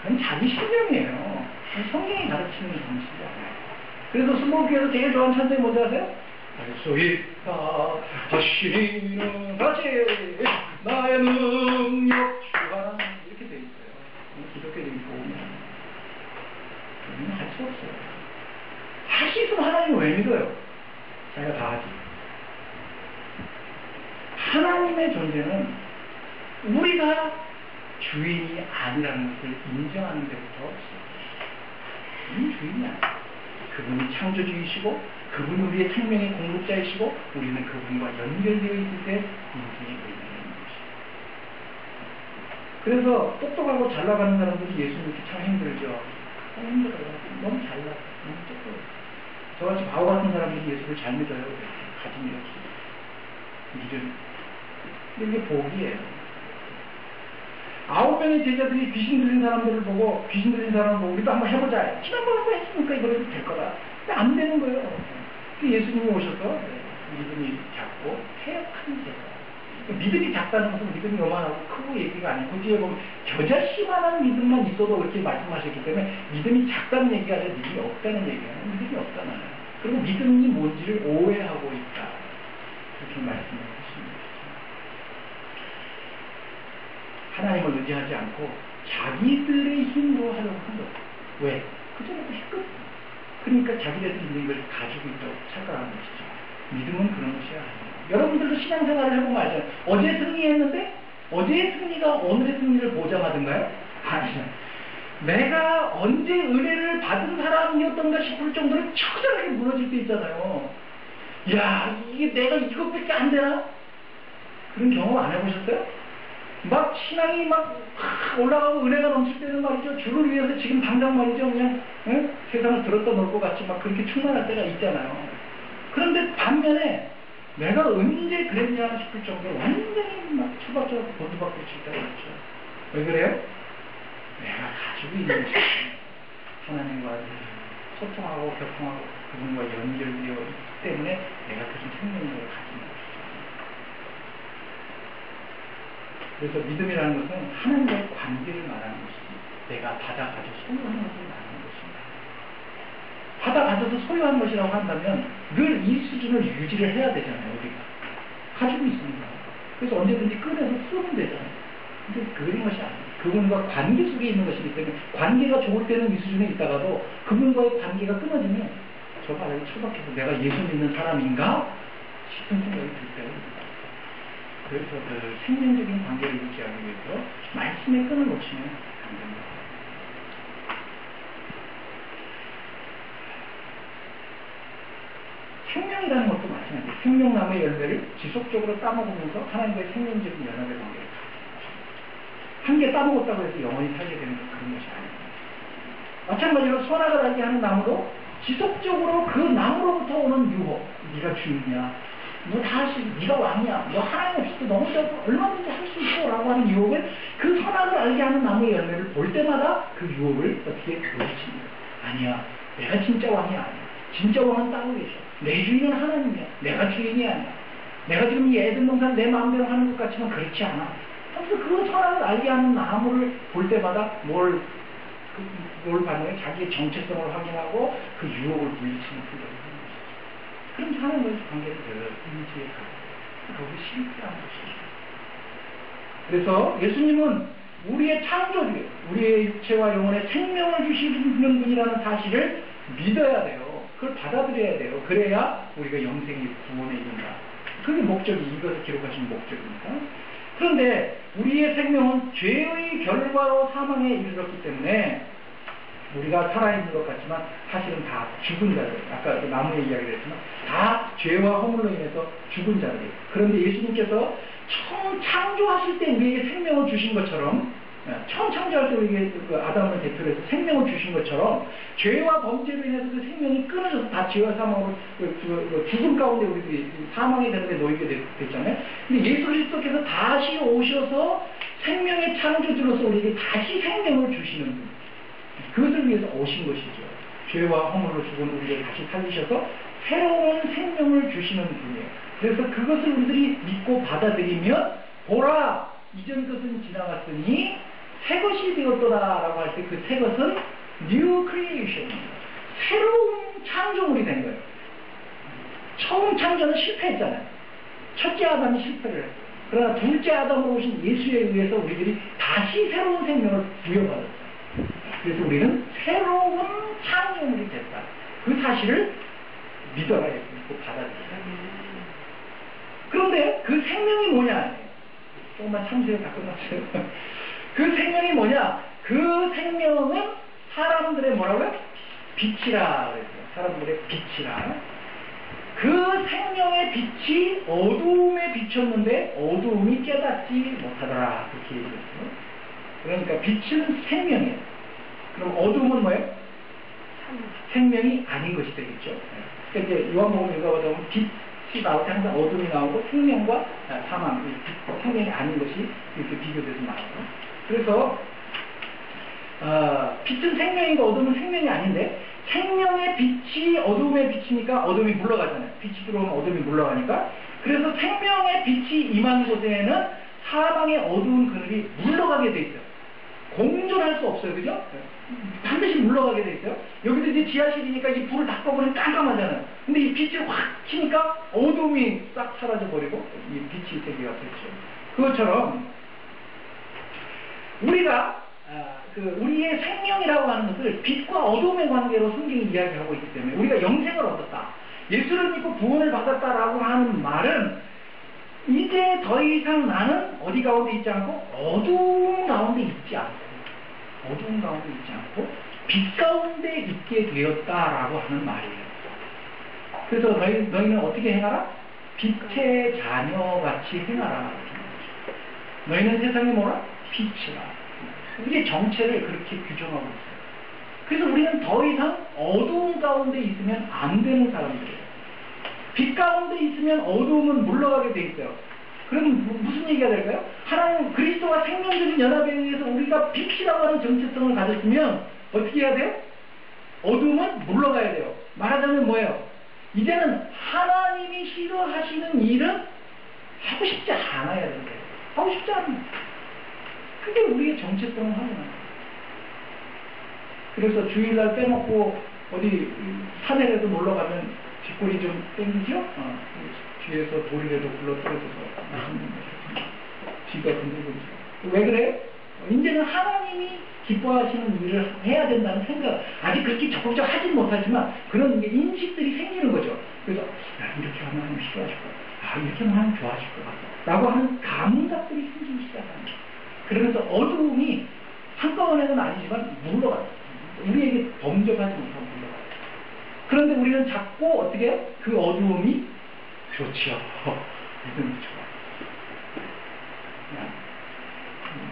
그건 자기 신념이에요. 성경이 가르치는 방식이야. 그래서 순복음교회에서 제일 좋아하는 찬송이 뭔지 아세요? 할 수 있다 하시는 다시 나의 능력 주하나 이렇게 돼 있어요. 기독교적인 보험이야. 우리는 할 수 없어요. 할 수 있으면 하나님을 왜 믿어요? 자기가 다 하지. 하나님의 존재는 우리가 주인이 아니라는 것을 인정하는 데부터 시작해요. 우리는 주인이 아니에요. 그분이 창조주이시고 그분이 우리의 생명의 공급자이시고 우리는 그분과 연결되어 있을 때 인생이 있는 것이에요. 그래서 똑똑하고 잘 나가는 사람들이 예수 믿기 참 힘들죠. 힘들어요. 너무 잘 나가. 너무 똑똑해요. 저같이 바보 같은 사람들이 예수를 잘 믿어요. 가짐이 없어요. 믿음. 근데 이게 복이에요. 9명의 제자들이 귀신 들린 사람들을 보고 귀신 들린 사람을 보고 우리도 한번 해보자. 지난번 한번 했으니까 이번에도 될 거다. 근데 안 되는 거예요. 예수님이 오셔서 믿음이 작고 태역한 제자. 믿음이 작다는 것은 믿음이 요만하고 크고 얘기가 아니고 뒤에 보면 겨자씨만한 믿음만 있어도 그렇게 말씀하셨기 때문에 믿음이 작다는 얘기가 아니라 믿음이 없다는 얘기예요. 믿음이 없다는 거예요. 그리고 믿음이 뭔지를 오해하고 있다. 그렇게 말씀을 하십니다. 하나님을 의지하지 않고 자기들의 힘으로 하려고 한 거예요. 왜? 그저 놓고 했거든요. 그러니까 자기들이 있는 걸 가지고 있다고 착각하는 것이죠. 믿음은 그런 것이 아니에요. 여러분들도 신앙생활을 해보면 알잖아요. 어제 승리했는데 어제의 승리가 오늘의 승리를 보장하던가요? 아니요. 내가 언제 은혜를 받은 사람이었던가 싶을 정도로 처절하게 무너질 때 있잖아요. 야, 이게 내가 이것밖에 안 되나? 그런 경험 안 해보셨어요? 막 신앙이 막 올라가고 은혜가 넘칠 때는 말이죠. 주를 위해서 지금 당장 말이죠. 그냥 세상을 들었다 놓을 것 같이 막 그렇게 충만할 때가 있잖아요. 그런데 반면에 내가 언제 그랬냐 싶을 정도로 완전히 막 초박초박 곤두박질 칠 때가 있죠. 왜 그래요? 내가 가지고 있는 것이 하나님과 소통하고 교통하고 그분과 연결되어 있기 때문에 내가 그런 생명력을 가진 것이죠. 그래서 믿음이라는 것은 하나님과의 관계를 말하는 것입니다. 내가 받아가지고 소유하는 것을 말하는 것입니다. 받아가져서 소유한 것이라고 한다면 늘 이 수준을 유지를 해야 되잖아요. 우리가 가지고 있습니다. 그래서 언제든지 꺼내서 쓰면 되잖아요. 근데 그런 것이 아니에요. 그분과 관계 속에 있는 것이기 때문에 관계가 좋을 때는 이 수준에 있다가도 그분과의 관계가 끊어지면 저 바닥에 처박혀서 내가 예수 믿는 사람인가 싶은 생각이 들 때가 있습니다. 그래서 그 생명적인 관계를 유지하기 위해서 말씀에 끈을 놓치면 안 됩니다. 생명이라는 것도 마찬가지예요. 생명나무의 열매를 지속적으로 따먹으면서 하나님과의 생명적인 연합의 관계를 가지는 것입니다. 한 개 따먹었다고 해서 영원히 살게 되는 그런 것이 아닙니다. 마찬가지로 선악을 알게 하는 나무도 지속적으로 그 나무로부터 오는 유혹, 네가 주인이야, 너 다 할 수 있어, 네가 왕이야, 너 하나님 없이도 너 혼자 얼마든지 할 수 있어 라고 하는 유혹을 그 선악을 알게 하는 나무의 열매를 볼 때마다 그 유혹을 어떻게 물리칩니다. 아니야, 내가 진짜 왕이 아니야. 진짜 왕은 따로 계셔. 내 주인은 하나님이야. 내가 주인이 아니야. 내가 지금 이 애들 농사를 내 마음대로 하는 것 같지만 그렇지 않아. 그래서 그 선악을 알게 하는 나무를 볼 때마다 뭘 반응해? 자기의 정체성을 확인하고 그 유혹을 물리치는 훈련을 하는 것이죠. 그럼 하나님과의 관계를 인지해 가고 거기 실패하는 것이죠. 그래서 예수님은 우리의 창조주예요. 우리의 육체와 영혼의 생명을 주시는 분이라는 사실을 믿어야 돼요. 그걸 받아들여야 돼요. 그래야 우리가 영생이 구원에 이른다. 그게 목적이, 이것을 기록하신 목적입니다. 그런데 우리의 생명은 죄의 결과로 사망에 이르렀기 때문에 우리가 살아있는 것 같지만 사실은 다 죽은 자들, 아까 그 나무의 이야기를 했지만 다 죄와 허물로 인해서 죽은 자들이에요. 그런데 예수님께서 처음 창조하실 때 우리에게 생명을 주신 것처럼, 처음 창조할 때 우리에게 그 아담을 대표로 해서 생명을 주신 것처럼 죄와 범죄로 인해서 그 생명이 끊어져서 다 죄와 사망으로 죽음 가운데 우리들이 사망이 되는데 놓이게 됐잖아요. 근데 예수 그리스도께서 다시 오셔서 생명의 창조주로서 우리에게 다시 생명을 주시는 분, 그것을 위해서 오신 것이죠. 죄와 허물로 죽은 우리를 다시 살리셔서 새로운 생명을 주시는 분이에요. 그래서 그것을 우리들이 믿고 받아들이면 보라, 이전 것은 지나갔으니 새 것이 되었도다 라고 할 때 그 새 것은 New Creation입니다. 새로운 창조물이 된 거예요. 처음 창조는 실패했잖아요. 첫째 아담이 실패를 했어요. 그러나 둘째 아담으로 오신 예수에 의해서 우리들이 다시 새로운 생명을 부여받았어요. 그래서 우리는 새로운 창조물이 됐다. 그 사실을 믿어야 믿고 받아들여야. 그런데 그 생명이 뭐냐? 조금만 참으세요. 다 끝났어요. 그 생명이 뭐냐? 그 생명은 사람들의 뭐라고요? 빛이라 그랬어요. 사람들의 빛이라. 그 생명의 빛이 어두움에 비쳤는데 어두움이 깨닫지 못하더라. 그렇게 얘기했어요. 그러니까 빛은 생명이에요. 그럼 어두움은 뭐예요? 생명이 아닌 것이 되겠죠. 그러니까 이제 요한복음 읽어보다 보면 빛이 나올 때 항상 어둠이 나오고 생명과 사망, 생명이 아닌 것이 이렇게 비교돼서 나와요. 그래서 빛은 생명이고 어둠은 생명이 아닌데 생명의 빛이 어둠에 비치니까 어둠이 물러가잖아요. 빛이 들어오면 어둠이 물러가니까. 그래서 생명의 빛이 임한 곳에는 사망의 어두운 그늘이 물러가게 돼 있어요. 공존할 수 없어요. 그죠? 반드시 물러가게 돼 있어요. 여기도 이제 지하실이니까 이 불을 다 꺼버리면 깜깜하잖아요. 근데 이 빛을 확 켜니까 어둠이 싹 사라져버리고 이 빛이 되기가 됐죠. 그것처럼 우리가 우리의 생명이라고 하는 것을 빛과 어둠의 관계로 성경이 이야기하고 있기 때문에 우리가 영생을 얻었다. 예수를 믿고 구원을 받았다라고 하는 말은 이제 더 이상 나는 어디 가운데 있지 않고 어두운 가운데 있지 않고 빛 가운데 있게 되었다라고 하는 말이에요. 그래서 너희는 어떻게 행하라? 빛의 자녀같이 행하라. 너희는 세상에 뭐라? 빛이라. 이게 정체를 그렇게 규정하고 있어요. 그래서 우리는 더 이상 어두운 가운데 있으면 안 되는 사람들이에요. 빛 가운데 있으면 어두움은 물러가게 돼 있어요. 그럼 무슨 얘기가 될까요? 하나님 그리스도와 생명적인 연합에 의해서 우리가 빛이라고 하는 정체성을 가졌으면 어떻게 해야 돼요? 어두움은 물러가야 돼요. 말하자면 뭐예요? 이제는 하나님이 싫어하시는 일은 하고 싶지 않아야 된대요. 하고 싶지 않아요. 그게 우리의 정체성을 하는 거예요. 그래서 주일날 빼먹고 어디 산에라도 놀러 가면 뒷골이 좀 땡기죠? 뒤에서 돌이라도 굴러 떨어져서 뒤가 흔들리죠. 왜 그래요? 이제는 하나님이 기뻐하시는 일을 해야 된다는 생각, 아직 그렇게 적극적으로 하진 못하지만 그런 인식들이 생기는 거죠. 그래서 이렇게 하면 하나님 싫어하실 거야. 이렇게 하면 하나님 좋아하실 거야. 라고 하는 감각들이 생기기 시작하는 거예요. 그러면서 어두움이 한꺼번에는 아니지만 물러가요. 우리에게 범접하지 못하고 물러가요. 그런데 우리는 자꾸 어떻게 해요? 그 어두움이 좋지요. 믿음이 좋아.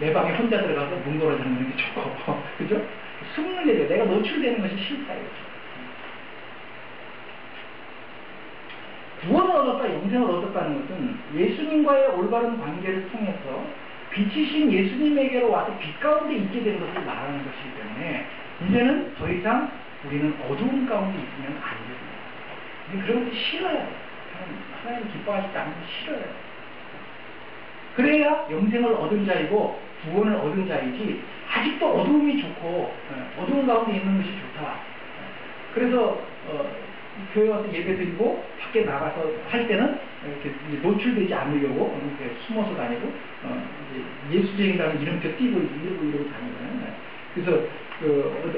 내 방에 혼자 들어가서 뭉거려 자는 게 좋고, 그죠? 숨는 게 돼요. 내가 노출되는 것이 싫다요. 구원을 얻었다, 영생을 얻었다는 것은 예수님과의 올바른 관계를 통해서 빛이신 예수님에게로 와서 빛 가운데 있게 된 것을 말하는 것이기 때문에 이제는 더 이상 우리는 어두운 가운데 있으면 안 됩니다. 그런 것이 싫어요. 하나님 기뻐하시지 않는 게 싫어요. 그래야 영생을 얻은 자이고 구원을 얻은 자이지 아직도 어두움이 좋고 어두운 가운데 있는 것이 좋다. 그래서 교회 와서 예배 드리고 밖에 나가서 할 때는 이렇게 노출되지 않으려고 이렇게 숨어서 다니고 예수쟁이라는 이름표 띄고 이러고 다니거든요. 그래서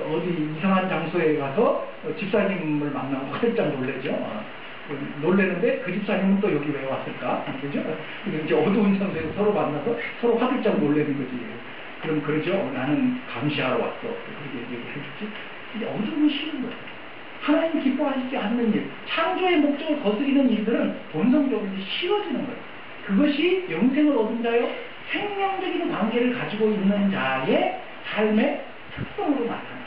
어디 이상한 장소에 가서 집사님을 만나고 화들짝 놀래죠. 놀래는데 그 집사님은 또 여기 왜 왔을까? 그죠? 이제 어두운 장소에서 서로 만나서 서로 화들짝 놀래는 거지. 그럼 그러죠. 나는 감시하러 왔어. 그렇게 얘기해주지. 근데 어두움이 싫은 거예요. 하나님 기뻐하시지 않는 일, 창조의 목적을 거스리는 일들은 본성적으로 싫어지는 거예요. 그것이 영생을 얻은 자요, 생명적인 관계를 가지고 있는 자의 삶의 특성으로 나타납니다.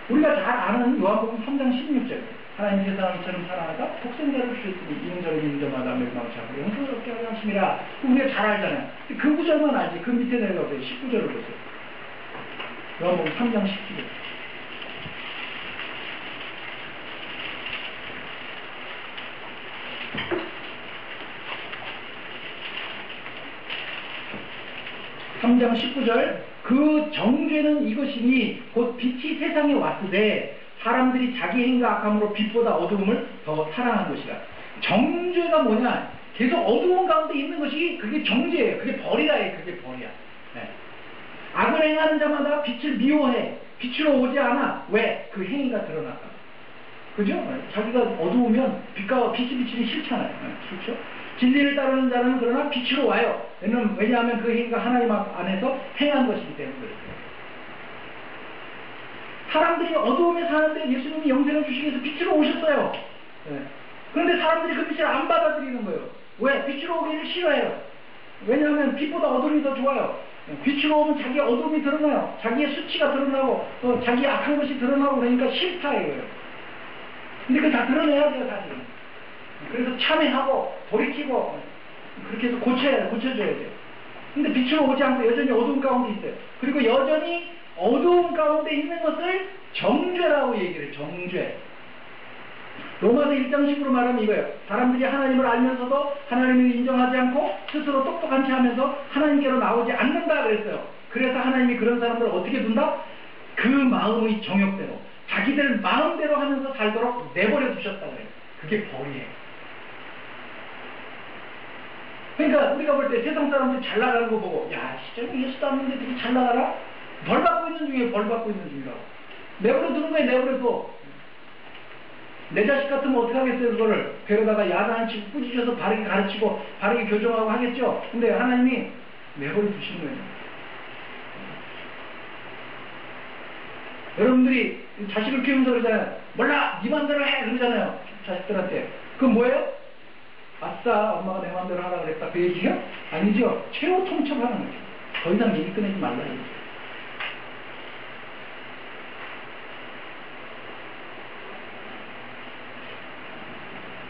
우리가 잘 아는 요한복음 3장 16절, 하나님 세상처럼 사랑하다 독생자를 주셨으니 이는 저를 믿는 자마다 멸망치 않고 영생을 얻게 하려 하심이라. 우리가 잘 알잖아요. 그 구절만 알지. 그 밑에 내려가세요. 19절을 보세요. 요한복음 3장 19절. (3장 19절) 그 정죄는 이것이니 곧 빛이 세상에 왔으되 사람들이 자기 행위가 악함으로 빛보다 어두움을 더 사랑한 것이라. 정죄가 뭐냐? 계속 어두운 가운데 있는 것이 그게 정죄예요. 그게 벌이라예요. 그게 벌이야. 네. 악을 행하는 자마다 빛을 미워해. 빛으로 오지 않아. 왜? 그 행위가 드러났다. 그죠? 자기가 어두우면 빛이 비치기 싫잖아요. 그렇죠? 진리를 따르는 자는 그러나 빛으로 와요. 왜냐하면 그 행위가 하나님 안에서 행한 것이기 때문에 그렇습니다. 사람들이 어두움에 사는데 예수님이 영생을 주시기 위해서 빛으로 오셨어요. 네. 그런데 사람들이 그 빛을 안 받아들이는 거예요. 왜? 빛으로 오기를 싫어해요. 왜냐하면 빛보다 어둠이 더 좋아요. 빛으로 오면 자기의 어둠이 드러나요. 자기의 수치가 드러나고 자기의 악한 것이 드러나고 그러니까 싫다 이거예요. 근데 그거 다 드러내야 돼요, 사실. 그래서 참회하고 돌이키고 그렇게 해서 고쳐줘야 돼요. 근데 빛으로 오지 않고 여전히 어두운 가운데 있어요. 그리고 여전히 어두운 가운데 있는 것을 정죄라고 얘기를 해요. 정죄. 로마서 1장 10으로 말하면 이거예요. 사람들이 하나님을 알면서도 하나님을 인정하지 않고 스스로 똑똑한 체 하면서 하나님께로 나오지 않는다 그랬어요. 그래서 하나님이 그런 사람들을 어떻게 둔다? 그 마음의 정욕대로 자기들 마음대로 하면서 살도록 내버려 두셨다 그래요. 그게 벌이에요. 그러니까 우리가 볼 때 세상 사람들이 잘 나가는 거 보고 야 진짜 예수도 안 믿는데 되게 잘 나가라? 벌 받고 있는 중이에요. 벌 받고 있는 중이라고. 내버려 두는 거예요. 내버려 둬. 내 자식 같으면 어떻게 하겠어요? 그거를 배로다가 야단치고 꾸짖어서 바르게 가르치고 바르게 교정하고 하겠죠. 근데 하나님이 내버려 두시는 거예요. 여러분들이 자식을 키우면서 그러잖아요. 몰라 네 맘대로 해 그러잖아요. 자식들한테. 그건 뭐예요? 아싸 엄마가 내 맘대로 하라 그랬다 그 얘기예요? 아니죠. 최후 통첩하는 거죠. 더 이상 얘기 꺼내지 말라 얘기죠.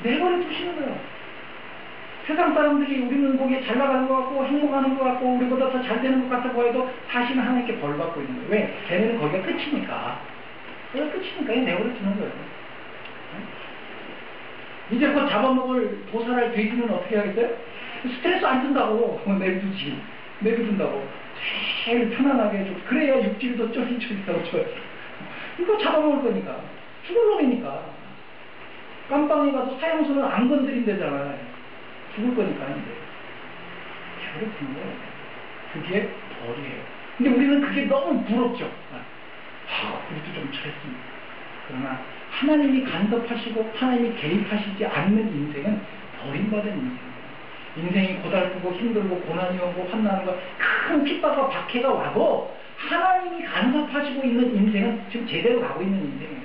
내버려 두시는 거예요. 세상 사람들이 우리는 거기에 잘 나가는 것 같고 행복하는 것 같고 우리보다 더 잘 되는 것 같아 보여도 사실은 하나님께 벌 받고 있는 거예요. 왜? 걔네는 거기가 끝이니까. 거기가 끝이니까 내버려 두는 거예요. 이제 곧 잡아먹을 도살할 돼지는 어떻게 하겠어요? 스트레스 안 든다고 내비두지. 내비둔다고. 제일 편안하게 해주고 그래야 육질도 쫄깃쫄깃하고 좋아요. 이거 잡아먹을 거니까. 죽을 놈이니까. 깜빵에 가서 사형수는 안 건드린대잖아요. 죽을 거니까 아닌데. 그렇군 거예요. 그게 벌이에요. 근데 우리는 그게 너무 부럽죠. 우리도 좀 잘했습니다. 그러나 하나님이 간섭하시고 하나님이 개입하시지 않는 인생은 버림받은 인생입니다. 인생이 고달프고 힘들고 고난이 오고 환난과 큰 핍박과 박해가 와도 하나님이 간섭하시고 있는 인생은 지금 제대로 가고 있는 인생이에요.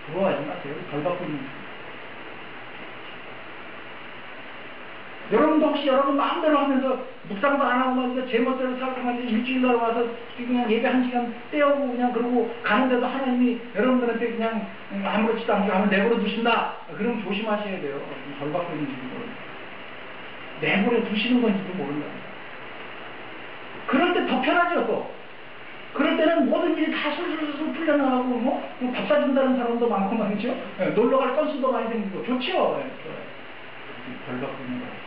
부러워하지 마세요. 벌 받고 있는 인생. 여러분도 혹시 여러분 마음대로 하면서 묵상도 안 하고 말이죠. 제멋대로 살고 말이죠. 일주일날 와서 그냥 예배 1시간 떼어오고 그냥 그러고 가는데도 하나님이 여러분들한테 그냥 아무렇지도 않게 하면 내버려 두신다. 그럼 조심하셔야 돼요. 벌 받고 있는지도 모릅니다. 내버려 두시는 건지도 모른다. 그럴 때 더 편하죠 또. 그럴 때는 모든 일이 다 술술술 풀려나가고 뭐 밥 사준다는 사람도 많고 말이죠. 놀러갈 건수도 많이 생기고 좋죠. 벌 받고 있는 거예요.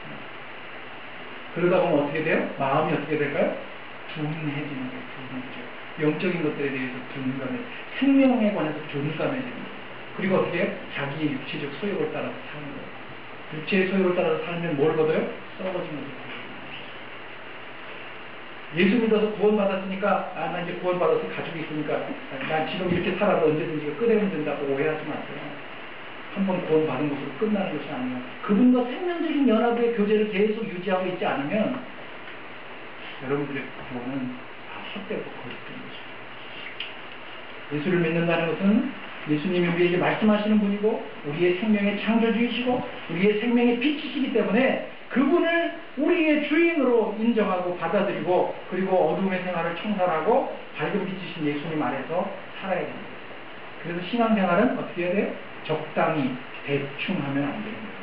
그러다 보면 어떻게 돼요? 마음이 어떻게 될까요? 둔해지는 거예요. 둔해지죠. 영적인 것들에 대해서 둔감해, 생명에 관해서 둔감해지는 거예요. 그리고 어떻게 해요? 자기의 육체적 소욕을 따라서 사는 거예요. 육체의 소욕을 따라서 살면 뭘 거둬요? 썩어지는 거예요. 예수 믿어서 구원받았으니까 나 이제 구원받아서 가지고 있으니까 난 지금 이렇게 살아도 언제든지 꺼내면 된다고 오해하지 마세요. 한번 구원받은 것으로 끝나는 것이 아니에요. 그분과 생명적인 연합의 교제를 계속 유지하고 있지 않으면 여러분들의 구원은 다 헛되고 거짓된 것입니다. 예수를 믿는다는 것은 예수님이 우리에게 말씀하시는 분이고 우리의 생명의 창조주이시고 우리의 생명의 빛이시기 때문에 그분을 우리의 주인으로 인정하고 받아들이고 그리고 어둠의 생활을 청산하고 밝은 빛이신 예수님 아래서 살아야 됩니다. 그래서 신앙생활은 어떻게 해야 돼요? 적당히 대충 하면 안 되는 거예요.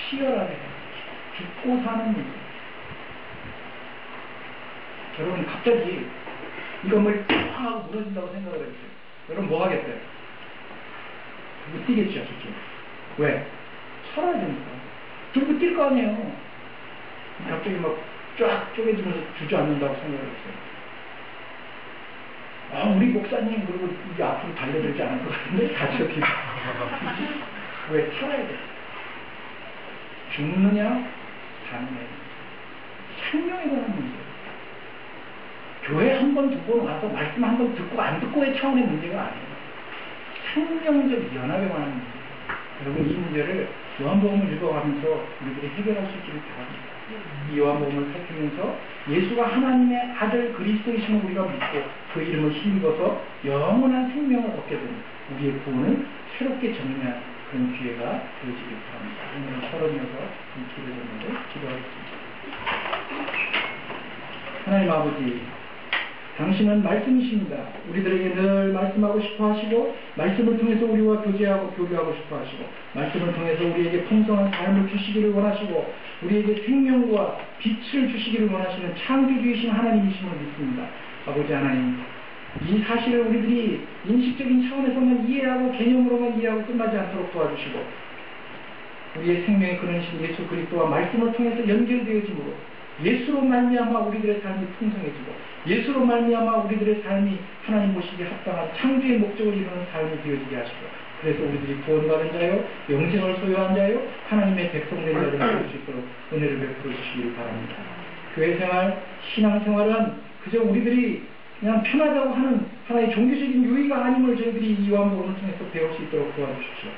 치열하게 해요. 죽고 사는 문제. 여러분 갑자기 이 건물이 팡 하고 무너진다고 생각을 해보세요. 여러분 뭐 하겠어요? 못 뛰겠죠, 솔직히. 왜? 살아야 되니까. 들고 뛸 거 아니에요. 갑자기 막 쫙 쪼개지면서 주저앉는다고 생각을 했어요. 우리 목사님 그리고 이게 앞으로 달려들지 않을 것 같은데 다시 어떻게 왜 살아야 돼? 죽느냐 사느냐 생명에 관한 문제예요. 교회 한 번 두 번 와서 말씀 한 번 듣고 안 듣고의 차원의 문제가 아니에요. 생명적 연합에 관한 문제예요. 여러분 이 문제를 요한복음을 읽어가면서 우리들이 해결할 수 있기를 바랍니다. 이 요한복음을 살피면서 예수가 하나님의 아들 그리스도이심을 우리가 믿고 그 이름을 힘입어서 영원한 생명을 얻게 되는 우리의 구원을 새롭게 정리할 그런 기회가 되어지길 바랍니다. 오늘은 36이 기도했는데 기도하겠습니다. 하나님 아버지, 당신은 말씀이십니다. 우리들에게 늘 말씀하고 싶어 하시고 말씀을 통해서 우리와 교제하고 교류하고 싶어 하시고 말씀을 통해서 우리에게 풍성한 삶을 주시기를 원하시고 우리에게 생명과 빛을 주시기를 원하시는 창조주이신 하나님이심을 믿습니다. 아버지 하나님, 이 사실을 우리들이 인식적인 차원에서만 이해하고 개념으로만 이해하고 끝나지 않도록 도와주시고 우리의 생명의 근원이신 예수 그리스도와 말씀을 통해서 연결되어짐으로 예수로 말미암아 우리들의 삶이 풍성해지고 예수로 말미암아 우리들의 삶이 하나님 보시기에 합당한 창조의 목적을 이루는 삶이 되어지게 하시고 그래서 우리들이 구원받은 자요 영생을 소유한 자요 하나님의 백성된 자들이 될 수 있도록 은혜를 베풀어 주시기를 바랍니다. 교회생활, 신앙생활은 그저 우리들이 그냥 편하다고 하는 하나의 종교적인 유의가 아님을 저희들이 이 요한복음을 통해서 배울 수 있도록 도와주십시오.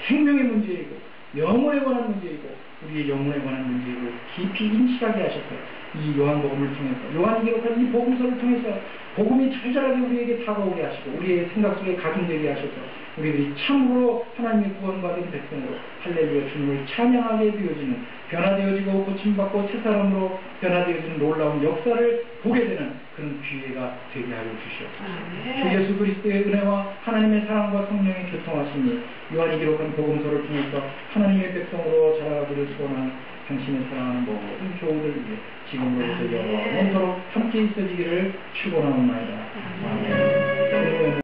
생명의 문제이고 영혼에 관한 문제이고 우리의 영혼에 관한 문제를 깊이 인식하게 하셨어요. 이 요한복음을 통해서 요한이 기록한 이 복음서를 통해서 복음이 절절하게 우리에게 다가오게 하시고 우리의 생각 속에 각인되게 하셔서 우리들이 참으로 하나님의 구원받은 백성으로 할렐루야 주님을 찬양하게 되어지는 변화되어지고 고침받고 새사람으로 변화되어지는 놀라운 역사를 보게 되는 그런 기회가 되게 하여 주시옵소서. 주 예수 그리스도의 은혜와 하나님의 사랑과 성령의 교통하심이 요한이 기록한 복음서를 통해서 하나님의 백성으로 자라가기를 소원하는 당신의 사랑하는 모든 교우를 위해 지금으로부터 영원토록 함께 있어지기를 축원하옵나이다. 아멘.